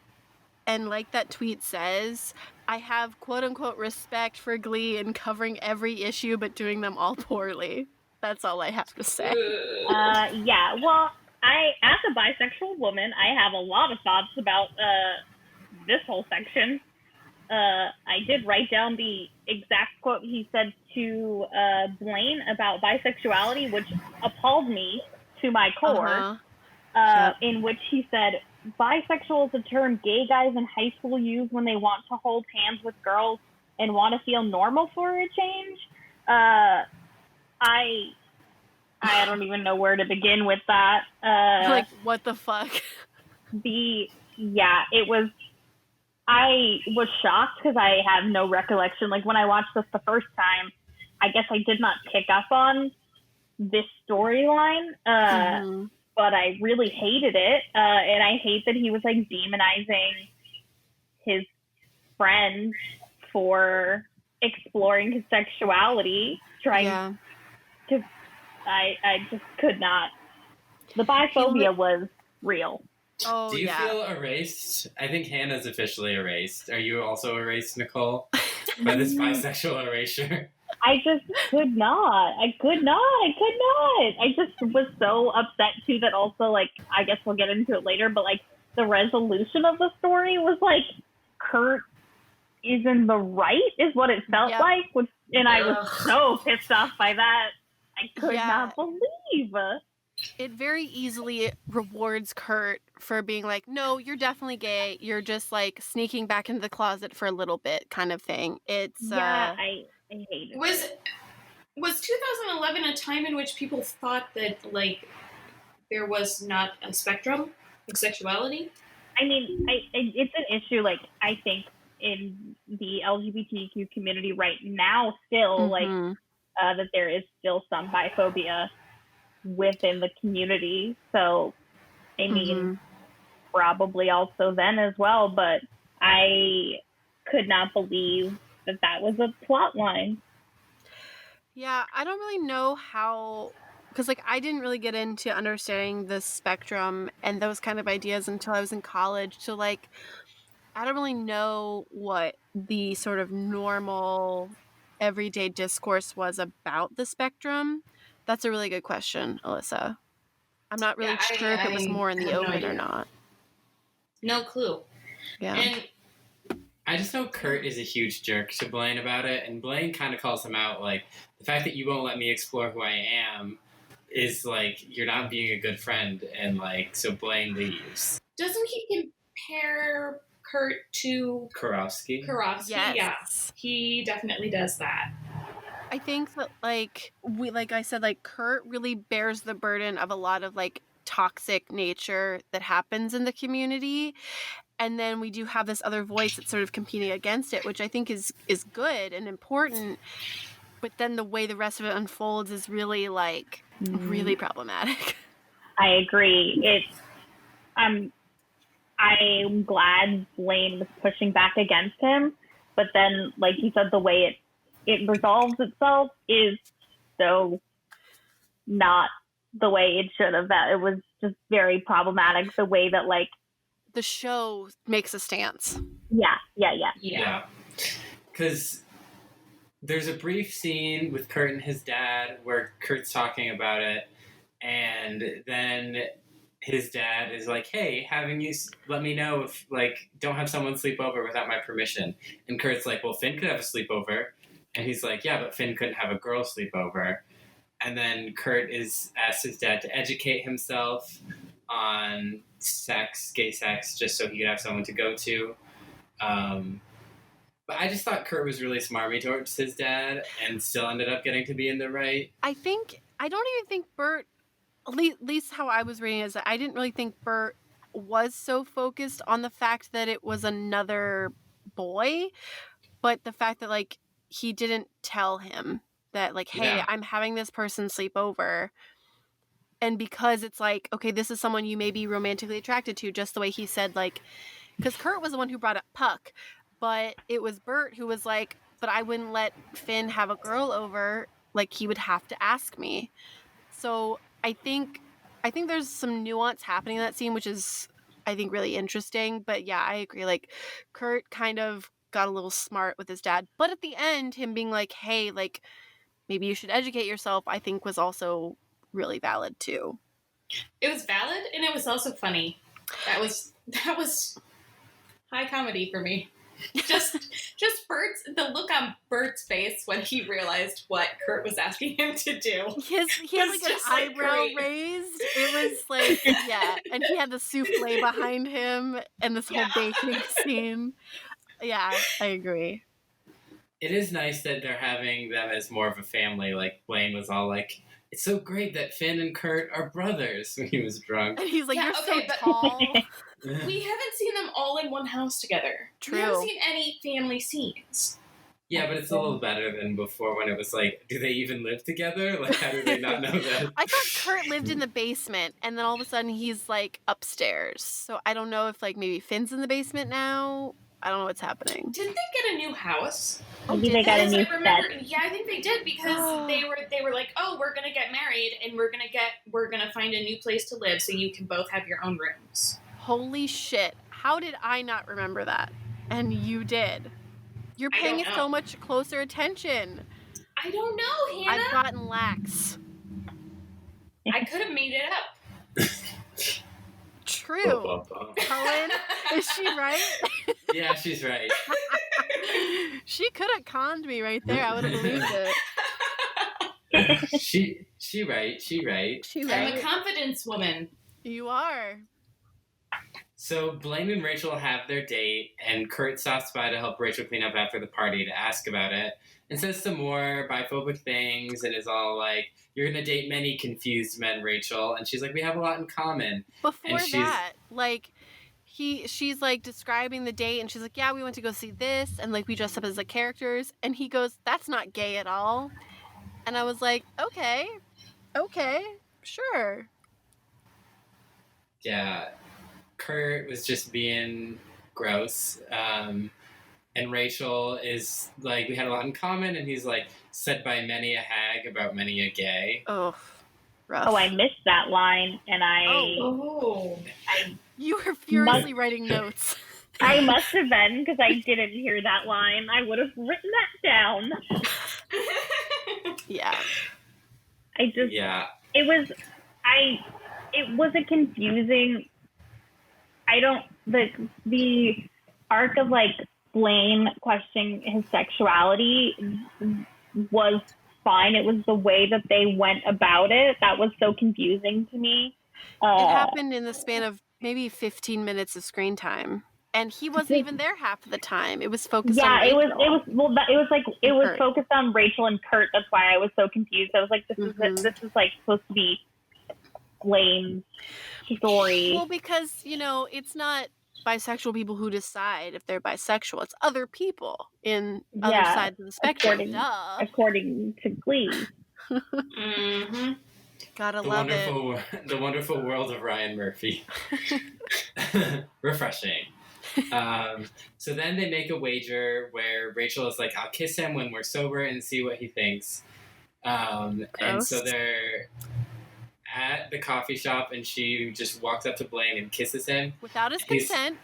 and like that tweet says, I have quote-unquote respect for Glee in covering every issue but doing them all poorly. That's all I have to say. Yeah, well, as a bisexual woman, I have a lot of thoughts about this whole section. I did write down the exact quote he said to Blaine about bisexuality, which appalled me to my core, in which he said, bisexual is a term gay guys in high school use when they want to hold hands with girls and want to feel normal for a change. I don't even know where to begin with that. Like, what the fuck? I was shocked because I have no recollection. Like, when I watched this the first time, I guess I did not pick up on this storyline, but I really hated it. And I hate that he was, like, demonizing his friend for exploring his sexuality, trying to... I just could not. The biphobia was real. Do you feel erased? I think Hannah's officially erased. Are you also erased, Nicole? by this bisexual erasure. I just could not. I just was so upset too that also, like, I guess we'll get into it later, but like the resolution of the story was like Kurt is in the right is what it felt like, and I was so pissed off by that. I could not believe. It very easily rewards Kurt for being like, no, you're definitely gay. You're just like sneaking back into the closet for a little bit kind of thing. It's I hate it. Was 2011 a time in which people thought that like there was not a spectrum of sexuality? I mean, it's an issue, like, I think in the LGBTQ community right now still, like, that there is still some biphobia within the community. So, I mean, probably also then as well, but I could not believe that was a plot line. Yeah, I don't really know how, because like I didn't really get into understanding the spectrum and those kind of ideas until I was in college. So like, I don't really know what the sort of normal everyday discourse was about the spectrum. That's a really good question, Alyssa. I'm not really sure if it was more in the open or not. No clue. Yeah. And I just know Kurt is a huge jerk to Blaine about it, and Blaine kind of calls him out, like, the fact that you won't let me explore who I am is, like, you're not being a good friend, and, like, so Blaine leaves. Doesn't he compare Kurt to Karofsky? Karofsky? Yes. Yeah, he definitely does that. I think that, like I said, like, Kurt really bears the burden of a lot of, like, toxic nature that happens in the community. And then we do have this other voice that's sort of competing against it, which I think is good and important. But then the way the rest of it unfolds is really, like, really problematic. I agree. I'm glad Blaine was pushing back against him, but then, like you said, the way it resolves itself is so not the way it should have. That it was just very problematic. The way that, like, the show makes a stance. Yeah. Because there's a brief scene with Kurt and his dad where Kurt's talking about it, and then his dad is like, hey, having you let me know if, like, don't have someone sleep over without my permission. And Kurt's like, well, Finn could have a sleepover. And he's like, yeah, but Finn couldn't have a girl sleepover. And then Kurt asked his dad to educate himself on sex, gay sex, just so he could have someone to go to. But I just thought Kurt was really smarmy towards his dad and still ended up getting to be in the right. I don't even think Bert, at least how I was reading it, is that I didn't really think Bert was so focused on the fact that it was another boy, but the fact that, like, he didn't tell him that, like, hey, I'm having this person sleep over. And because it's like, okay, this is someone you may be romantically attracted to, just the way he said, like, because Kurt was the one who brought up Puck, but it was Bert who was like, but I wouldn't let Finn have a girl over, like, he would have to ask me. So I think there's some nuance happening in that scene, which is, I think, really interesting. But yeah, I agree. Like, Kurt kind of got a little smart with his dad, but at the end, him being like, hey, like, maybe you should educate yourself, I think was also really valid too. It was valid, and it was also funny. That was high comedy for me. Just the look on Bert's face when he realized what Kurt was asking him to do. He had like an eyebrow raised. It was like, yeah, and he had the souffle behind him and this whole baking scene. Yeah, I agree. It is nice that they're having them as more of a family. Like, Blaine was all like, it's so great that Finn and Kurt are brothers when he was drunk. And he's like, you're so tall. We haven't seen them all in one house together. True. We haven't seen any family scenes. Yeah, but it's a little better than before when it was like, do they even live together? Like, how do they not know that? I thought Kurt lived in the basement, and then all of a sudden he's, like, upstairs. So I don't know if, like, maybe Finn's in the basement now. I don't know what's happening. Didn't they get a new house? Maybe they got a new set. Yeah, I think they did, because they were like, oh, we're gonna get married and we're gonna find a new place to live so you can both have your own rooms. Holy shit. How did I not remember that? And you did. You're I paying don't know. so much closer attention. I don't know, Hannah. I've gotten lax. I could have made it up. True. Cullen, is she right? Yeah, she's right. She could have conned me right there. I would have believed it. She right. She I'm right. a confidence woman. You are. So Blaine and Rachel have their date, and Kurt stops by to help Rachel clean up after the party to ask about it, and says some more biphobic things, and is all like, "You're gonna date many confused men, Rachel," and she's like, "We have a lot in common." Before that, like, she's like describing the date, and she's like, "Yeah, we went to go see this, and like we dressed up as the characters," and he goes, "That's not gay at all," and I was like, "Okay, sure." Yeah, Kurt was just being gross. And Rachel is like, "We had a lot in common," and he's like, "Said by many a hag about many a gay." Oh, rough. Oh, I missed that line, and Oh. You were furiously writing notes. I must have been, because I didn't hear that line. I would have written that down. Yeah. Yeah. It was a confusing, the arc of, like, Blaine questioning his sexuality was fine. It was the way that they went about it that was so confusing to me. It happened in the span of maybe 15 minutes of screen time, and he wasn't even there half of the time. It was focused on Rachel. It was focused on Rachel and Kurt. That's why I was so confused. I was like, this is like supposed to be Blaine's story. Well, because, you know, it's not bisexual people who decide if they're bisexual. It's other people in other sides of the spectrum. According to Glee. Mm-hmm. Gotta love it. The wonderful world of Ryan Murphy. Refreshing. So then they make a wager where Rachel is like, "I'll kiss him when we're sober and see what he thinks." And so they're at the coffee shop, and she just walks up to Blaine and kisses him. Without his consent.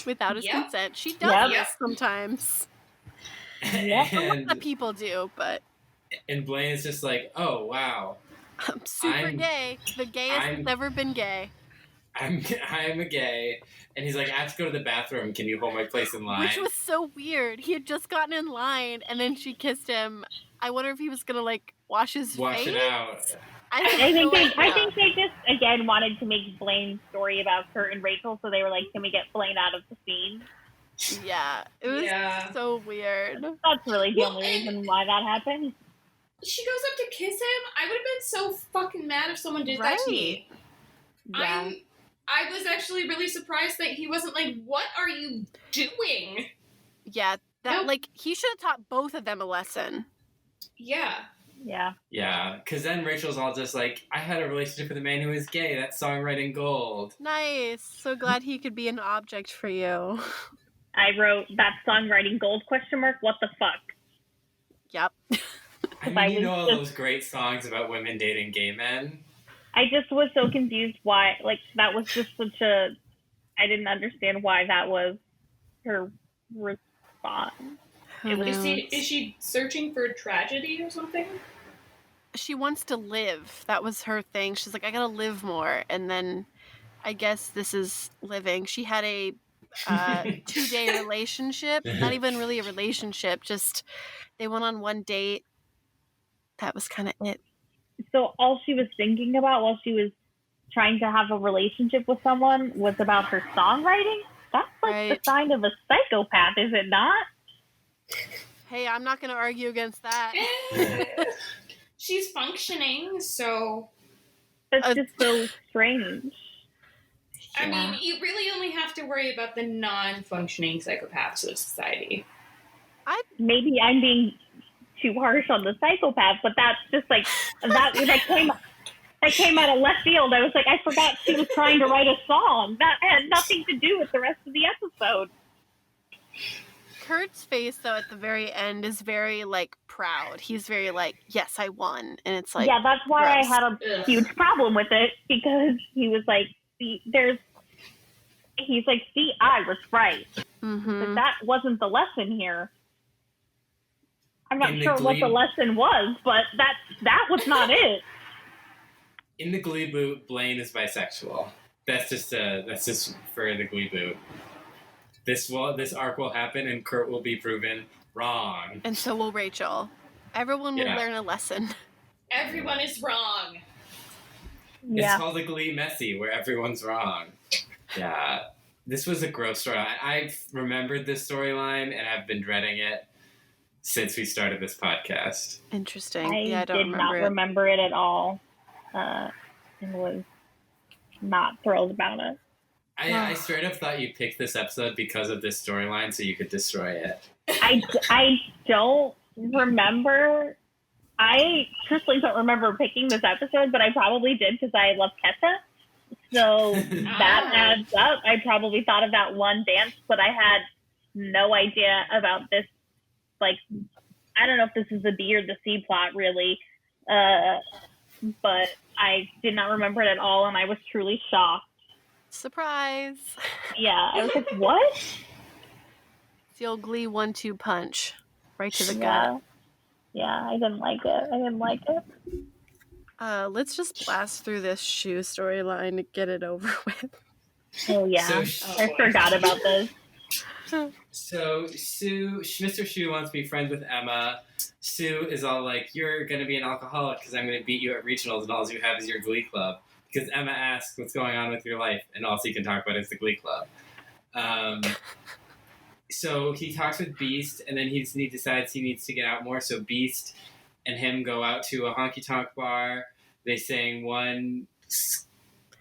Without his consent. She does this sometimes. And what the people do, but... And Blaine is just like, "Oh, wow. I'm super gay. The gayest has ever been gay. I'm a gay." And he's like, "I have to go to the bathroom. Can you hold my place in line?" Which was so weird. He had just gotten in line, and then she kissed him. I wonder if he was going to, like, wash his face. Wash it out. I think they just, again, wanted to make Blaine's story about Kurt and Rachel, so they were like, "Can we get Blaine out of the scene?" Yeah. It was so weird. That's really the only reason why that happened. She goes up to kiss him. I would have been so fucking mad if someone did that to me. Yeah. I was actually really surprised that he wasn't like, "What are you doing?" Yeah, like, he should have taught both of them a lesson. Yeah. Yeah. Yeah, because then Rachel's all just like, "I had a relationship with a man who was gay. That's songwriting gold." Nice. So glad he could be an object for you. I wrote, "That songwriting gold, ? What the fuck?" Yep. I mean, you know all those great songs about women dating gay men. I just was so confused why, like, that was just such a, I didn't understand why that was her response. Is she searching for tragedy or something? She wants to live. That was her thing. She's like, "I gotta live more." And then I guess this is living. She had a 2-day relationship. Not even really a relationship. Just they went on one date. That was kind of it. So all she was thinking about while she was trying to have a relationship with someone was about her songwriting? That's like the sign of a psychopath, is it not? Hey, I'm not going to argue against that. She's functioning, so... That's just so strange. I mean, you really only have to worry about the non-functioning psychopaths of society. Maybe I'm being too harsh on the psychopath, but that's just like that came out of left field. I was like, I forgot she was trying to write a song. That had nothing to do with the rest of the episode. Kurt's face, though, at the very end is very, like, proud. He's very, like, "Yes, I won." And it's like, yeah, that's why gross. I had a huge problem with it, because he was like, "See, I was right." But that wasn't the lesson here. I'm not In the sure what the lesson was, but that was not it. In the Gleeboot, Blaine is bisexual. That's just for the Gleeboot. This arc will happen, and Kurt will be proven wrong. And so will Rachel. Everyone will learn a lesson. Everyone is wrong. It's called the Glee Messy, where everyone's wrong. Yeah. This was a gross storyline. I've remembered this storyline, and I've been dreading it since we started this podcast. Interesting. I did not remember it at all. And was not thrilled about it. I straight up thought you picked this episode because of this storyline so you could destroy it. I don't remember. I truthfully don't remember picking this episode, but I probably did because I love Kessa. So that adds up. I probably thought of that one dance, but I had no idea about this. Like, I don't know if this is the B or the C plot, really. But I did not remember it at all, and I was truly shocked. Surprise! Yeah, I was like, what? It's the old Glee 1-2 punch. Right to the gut. Yeah, I didn't like it. Let's just blast through this Shoe storyline to get it over with. Oh, yeah. I forgot about this. So Mr. Shu wants to be friends with Emma. Sue is all like, you're going to be an alcoholic because I'm going to beat you at regionals and all you have is your Glee club. Because Emma asks what's going on with your life and all he can talk about is the Glee club. So he talks with Beast and then he decides he needs to get out more. So Beast and him go out to a honky-tonk bar. They sing one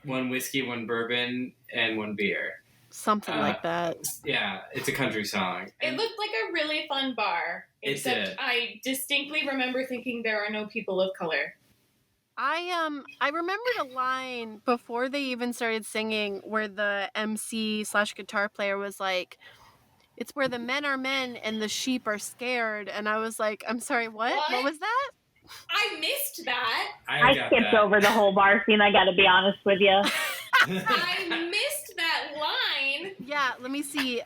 whiskey, one bourbon, and one beer. Something like that. Yeah, it's a country song. It looked like a really fun bar. Except did. I distinctly remember thinking there are no people of color. I remembered a line before they even started singing where the MC/guitar player was like, it's where the men are men and the sheep are scared. And I was like, I'm sorry, what? What was that? I missed that. I skipped over the whole bar scene, I gotta be honest with you. I missed that line. Yeah, let me see.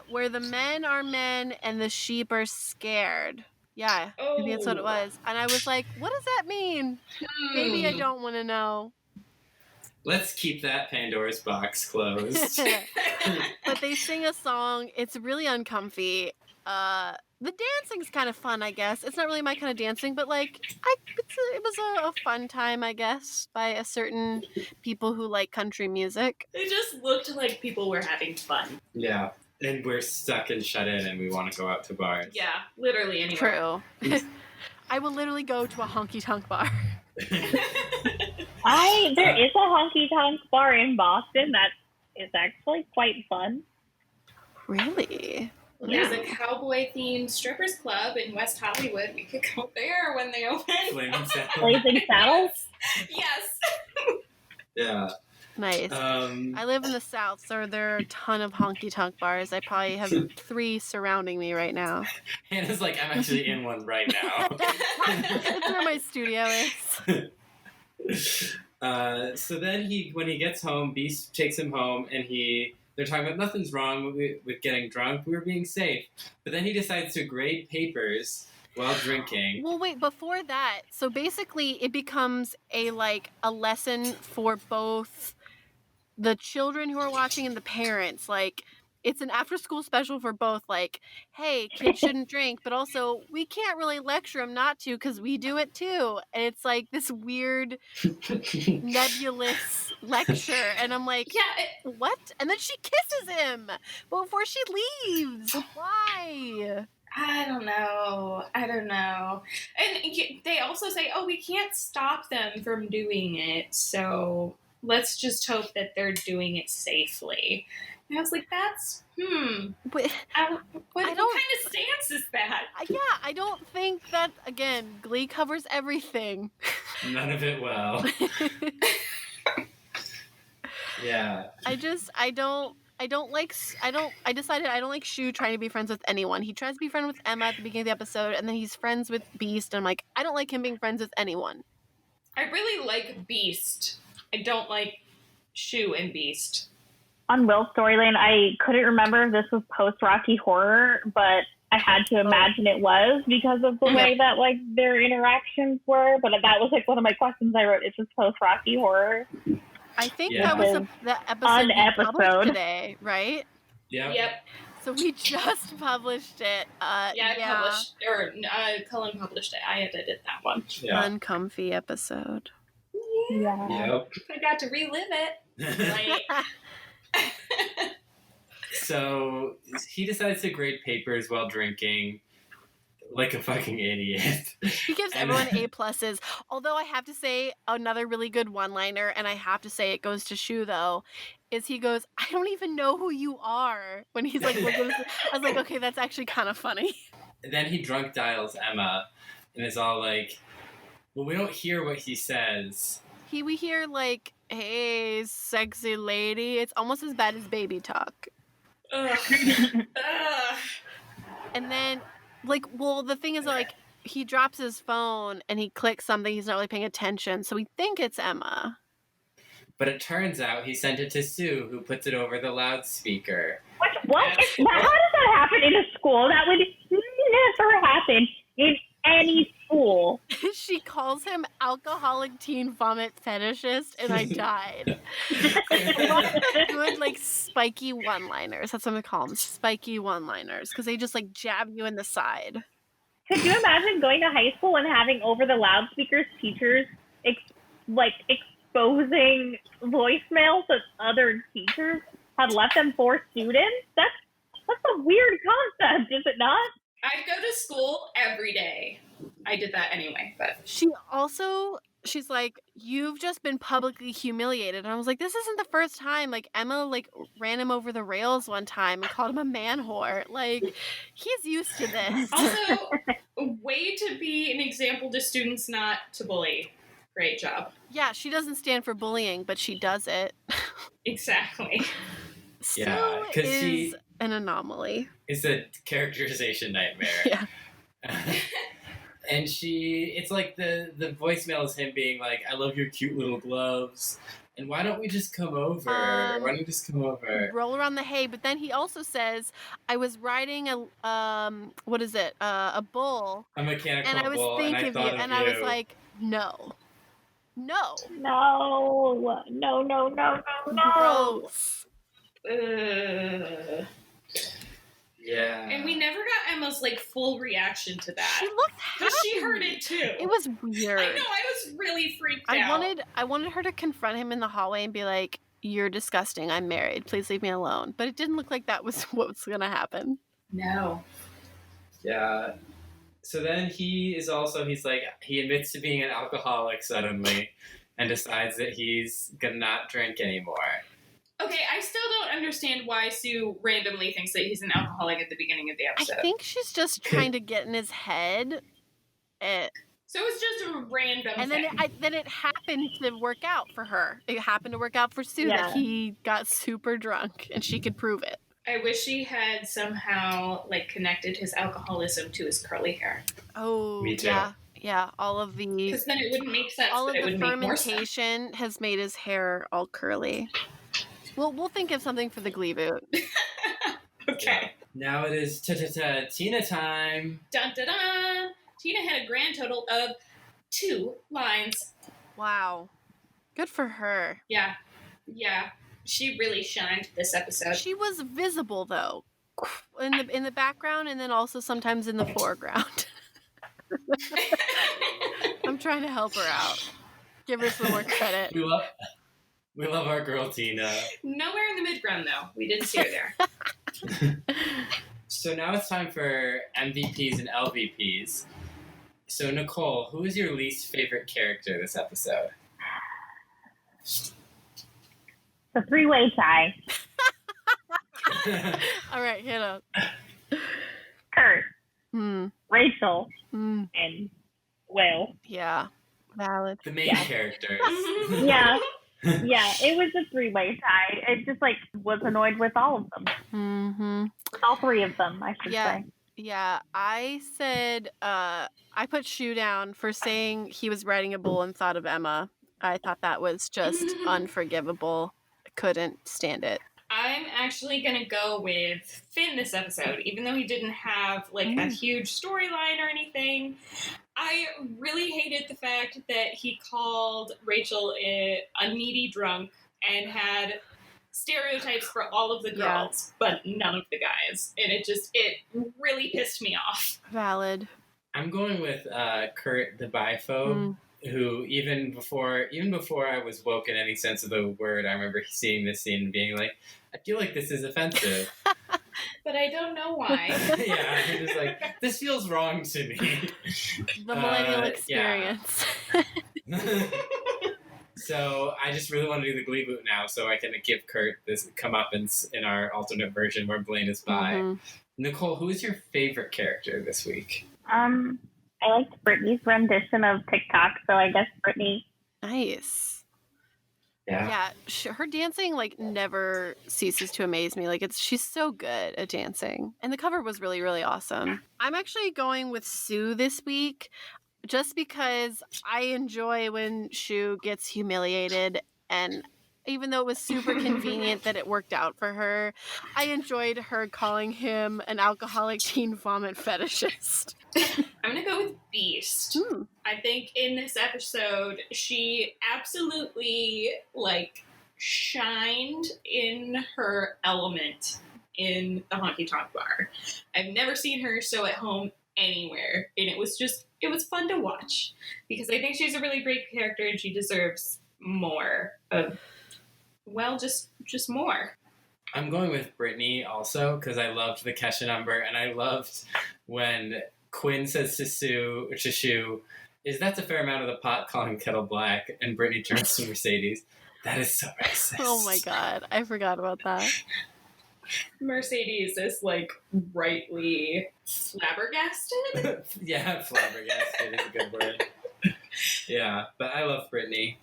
Where the men are men and the sheep are scared. Yeah, maybe that's what it was. And I was like, what does that mean? Maybe I don't want to know. Let's keep that Pandora's box closed. But they sing a song. It's really uncomfy. The dancing's kind of fun, I guess. It's not really my kind of dancing, but like, it was a fun time, I guess, by a certain people who like country music. It just looked like people were having fun. Yeah, and we're stuck and shut in, and we want to go out to bars. Yeah, literally anywhere. True. I will literally go to a honky-tonk bar. There is a honky-tonk bar in Boston that is actually quite fun. Really? There's a cowboy-themed strippers club in West Hollywood. We could go there when they open. Blazing Saddles? Yes. Yeah. Nice. I live in the South, so there are a ton of honky-tonk bars. I probably have 3 surrounding me right now. Hannah's like, I'm actually in one right now. That's where my studio is. So then when he gets home, Beast takes him home, and they're talking about nothing's wrong with getting drunk. We were being safe. But then he decides to grade papers while drinking. Well, wait, before that, so basically it becomes a lesson for both the children who are watching and the parents. Like, it's an after-school special for both. Like, hey, kids shouldn't drink, but also we can't really lecture them not to because we do it too. And it's like this weird, nebulous lecture. And I'm like, what? And then she kisses him before she leaves. Why? I don't know. And they also say, we can't stop them from doing it, so let's just hope that they're doing it safely. And I was like, that's, what kind of stance is that? Yeah, I don't think that, again, Glee covers everything. None of it well. Yeah. I decided I don't like Shu trying to be friends with anyone. He tries to be friends with Emma at the beginning of the episode, and then he's friends with Beast, and I'm like, I don't like him being friends with anyone. I really like Beast. I don't like Shu and Beast. on Will's storyline, I couldn't remember if this was post-Rocky Horror, but I had to imagine it was because of the way that like their interactions were. But that was like one of my questions I wrote. Is this post-Rocky Horror? I think that was the episode we published today, right? Yeah. Yep. So we just published it. Published, or Cullen published it. I edited that one. Yeah. Uncomfy episode. Yeah. Yep. I got to relive it. So he decides to grade papers while drinking like a fucking idiot. He gives everyone A+. Although I have to say, another really good one-liner, and I have to say it goes to Shu, though, is he goes, I don't even know who you are. When he's like, looking at I was like, okay, that's actually kind of funny. And then he drunk dials Emma and is all like, well, we don't hear what he says. We hear like, hey, sexy lady. It's almost as bad as baby talk. Ugh. And then, like, well, the thing is, like, he drops his phone and he clicks something. He's not really paying attention, so we think it's Emma. But it turns out he sent it to Sue, who puts it over the loudspeaker. What? How does that happen in a school? That would never happen in any school. She calls him alcoholic teen vomit fetishist, and I died. Good, like, spiky one-liners. That's what I call them, spiky one-liners, because they just, like, jab you in the side. Could you imagine going to high school and having over the loudspeakers teachers exposing voicemails that other teachers had left them for students? That's a weird concept, is it not? I go to school every day. I did that anyway, but she's like, you've just been publicly humiliated. And I was like, this isn't the first time. Like, Emma, like, ran him over the rails one time and called him a man whore. Like, he's used to this. Also, a way to be an example to students not to bully. Great job. Yeah, she doesn't stand for bullying, but she does it. Exactly. Yeah, because she an anomaly. It's a characterization nightmare. Yeah. And it's like the voicemail is him being like, I love your cute little gloves. And why don't we just come over? Why don't you just come over? Roll around the hay. But then he also says, I was riding a bull. A mechanical and I was bull, thinking and I thought of you. I was like, no. Gross. Yeah. And we never got Emma's like full reaction to that. She looked happy. Because she heard it too. It was weird. I know, I was really freaked out. I wanted her to confront him in the hallway and be like, you're disgusting, I'm married, please leave me alone. But it didn't look like that was what was gonna happen. No. Yeah. So then he admits to being an alcoholic suddenly and decides that he's gonna not drink anymore. Okay, I still don't understand why Sue randomly thinks that he's an alcoholic at the beginning of the episode. I think she's just trying to get in his head. So it's just a random and thing. then it happened to work out for her. It happened to work out for Sue that he got super drunk and she could prove it. I wish she had somehow like connected his alcoholism to his curly hair. Oh, me too. Yeah, all of the... Because then it wouldn't make sense. All of it the would make more sense. fermentation has made his hair all curly. We'll think of something for the Gleeboot. Okay. Yeah. Now it is Tina time. Dun dun dun! Tina had a grand total of 2 lines. Wow. Good for her. Yeah. She really shined this episode. She was visible though, in the background, and then also sometimes in the foreground. I'm trying to help her out. Give her some more credit. We love our girl Tina. Nowhere in the midground though. We didn't see her there. So now it's time for MVPs and LVPs. So Nicole, who is your least favorite character this episode? The 3-way tie. All right, hit up. Kurt, Rachel, Mm. and Will. Yeah, valid. The main characters. Yeah. Yeah, it was a 3-way tie. It just was annoyed with all of them. Mm-hmm. All 3 of them, I should say. Yeah, I said, I put Shu down for saying he was riding a bull and thought of Emma. I thought that was just unforgivable. I couldn't stand it. I'm actually gonna go with Finn this episode, even though he didn't have like a huge storyline or anything. I really hated the fact that he called Rachel a needy drunk and had stereotypes for all of the girls, but none of the guys. And it really pissed me off. Valid. I'm going with Kurt the biphobe, who even before I was woke in any sense of the word, I remember seeing this scene and being like, I feel like this is offensive. But I don't know why. Yeah, I'm just like, this feels wrong to me. The millennial experience. Yeah. So I just really want to do the Gleeboot now, so I can give Kurt this comeuppance in our alternate version where Blaine is bi. Nicole, who is your favorite character this week? I liked Brittany's rendition of TikTok, so I guess Brittany. Nice. Yeah, her dancing like never ceases to amaze me. Like she's so good at dancing, and the cover was really, really awesome. I'm actually going with Sue this week, just because I enjoy when Sue gets humiliated, and even though it was super convenient that it worked out for her, I enjoyed her calling him an alcoholic teen vomit fetishist. I'm gonna go with Beast. I think in this episode, she absolutely shined in her element in the honky-tonk bar. I've never seen her so at home anywhere, and it was fun to watch because I think she's a really great character and she deserves more of, just more. I'm going with Brittany also because I loved the Kesha number, and I loved when Quinn says to Sue, that's a fair amount of the pot calling kettle black, and Brittany turns to Mercedes. That is so racist. Oh my god, I forgot about that. Mercedes is rightly flabbergasted. Yeah, flabbergasted is a good word. Yeah, but I love Brittany.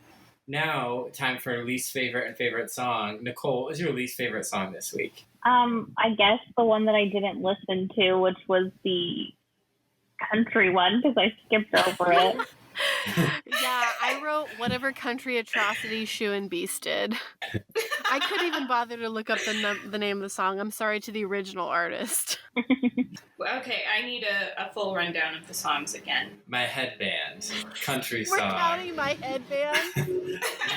Now, time for least favorite and favorite song. Nicole, what was your least favorite song this week? I guess the one that I didn't listen to, which was the country one, because I skipped over it. Yeah, I wrote whatever country atrocity Sue and Beast did. I couldn't even bother to look up the name of the song. I'm sorry to the original artist. Okay, I need a full rundown of the songs again. My Headband, country We're song. We're counting My Headband?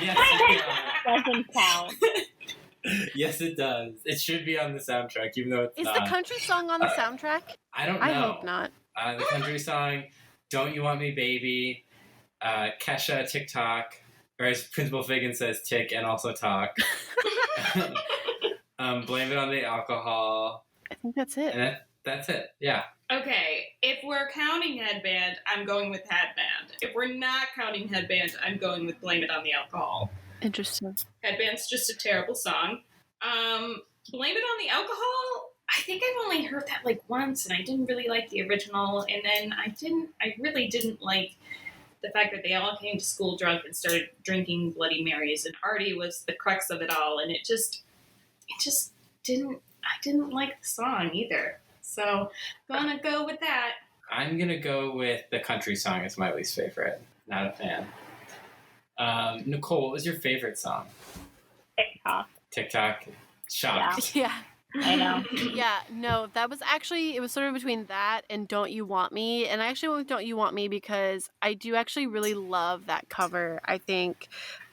Yes, it doesn't count. Yes, it does. It should be on the soundtrack, even though it's not. Is the country song on the soundtrack? I don't know. I hope not. The country song, Don't You Want Me Baby, Kesha, TikTok, or as Principal Figgin says, tick and also talk. Blame It on the Alcohol. I think that's it. And that's it, yeah. Okay, if we're counting Headband, I'm going with Headband. If we're not counting Headband, I'm going with Blame It on the Alcohol. Interesting. Headband's just a terrible song. Blame It on the Alcohol, I think I've only heard that once, and I didn't really like the original, and then I really didn't like the fact that they all came to school drunk and started drinking Bloody Marys, and Artie was the crux of it all, and it just didn't, I didn't like the song either. So, gonna go with that. I'm gonna go with the country song as my least favorite. Not a fan. Nicole, what was your favorite song? TikTok. Shocked. Yeah. I know. Yeah, no, that was actually, it was sort of between that and Don't You Want Me. And I actually went with Don't You Want Me because I do actually really love that cover. I think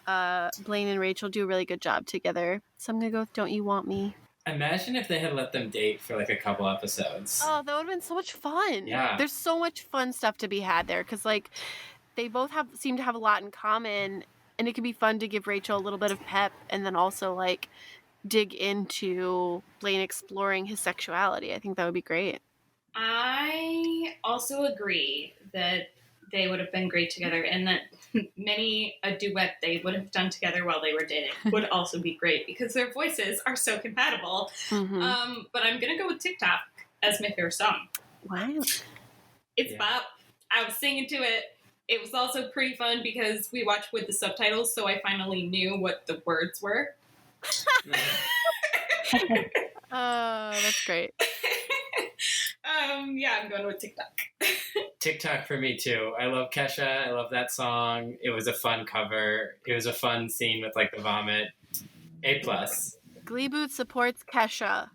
Blaine and Rachel do a really good job together. So I'm going to go with Don't You Want Me. Imagine if they had let them date for a couple episodes. Oh, that would have been so much fun. Yeah. There's so much fun stuff to be had there because they both seem to have a lot in common, and it could be fun to give Rachel a little bit of pep and then also dig into Blaine exploring his sexuality. I think that would be great. I also agree that they would have been great together, and that many a duet they would have done together while they were dating would also be great because their voices are so compatible. Mm-hmm. But I'm gonna go with TikTok as my favorite song. Wow. It's bop. I was singing to it. It was also pretty fun because we watched with the subtitles, so I finally knew what the words were. That's great. Yeah, I'm going with TikTok. TikTok for me too. I love Kesha. I love that song. It was a fun cover. It was a fun scene with the vomit. A+. Gleeboot supports Kesha.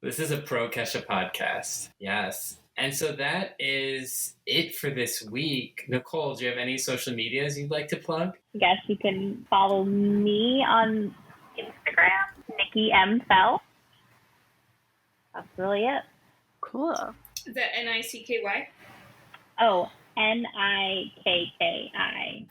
This is a pro Kesha podcast. Yes. And so that is it for this week. Nicole, do you have any social medias you'd like to plug? I guess you can follow me on Instagram, Nikki M. Fell. That's really it. Cool. The Nicky? Oh, Nikki.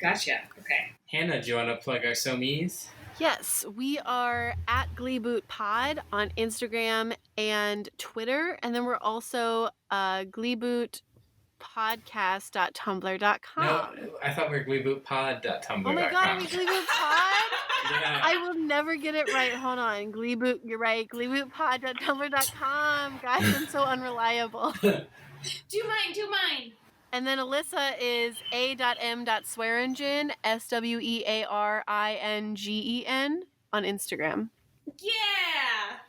Gotcha. Okay. Hannah, do you want to plug our somies? Yes, we are at Gleeboot Pod on Instagram and Twitter, and then we're also gleebootpodcast.tumblr.com. No, I thought we were gleebootpod.tumblr.com. Oh my god, are we Gleeboot Pod? Yeah. I will never get it right. Hold on. Gleeboot, you're right. Gleebootpod.tumblr.com. Guys, I'm so unreliable. Do mine. And then Allyssa is a.m.swearingen, SWEARINGEN on Instagram. Yeah!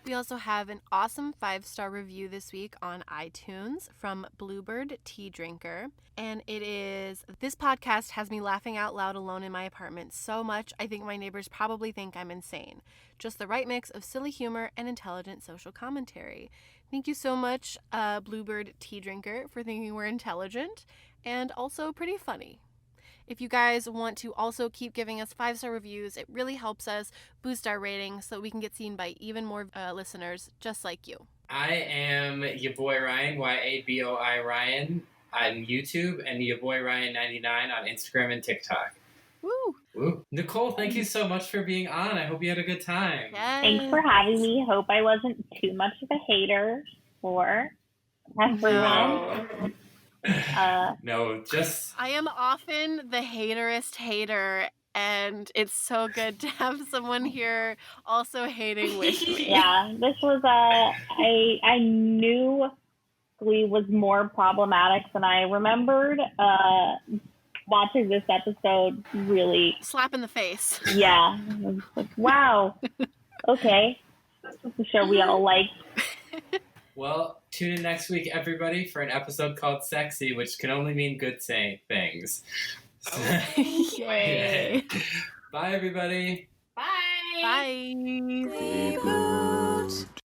We also have an awesome 5-star review this week on iTunes from Bluebird Tea Drinker. And it is, this podcast has me laughing out loud alone in my apartment so much I think my neighbors probably think I'm insane. Just the right mix of silly humor and intelligent social commentary. Thank you so much, Bluebird Tea Drinker, for thinking we're intelligent and also pretty funny. If you guys want to also keep giving us 5-star reviews, it really helps us boost our ratings so we can get seen by even more listeners just like you. I am your boy Ryan, YABOI Ryan, on YouTube, and your boy Ryan99 on Instagram and TikTok. Woo! Woo. Nicole, thank you so much for being on. I hope you had a good time. Yes. Thanks for having me. Hope I wasn't too much of a hater for everyone. No, just... I am often the haterist hater, and it's so good to have someone here also hating with me. Yeah, this was I knew Glee was more problematic than I remembered. Watching this episode really... Slap in the face. Yeah. I was like, wow. Okay. This is the show we all like. Well, tune in next week, everybody, for an episode called Sexy, which can only mean good things. Yay. Bye, everybody. Bye! Bye. Gleeboot.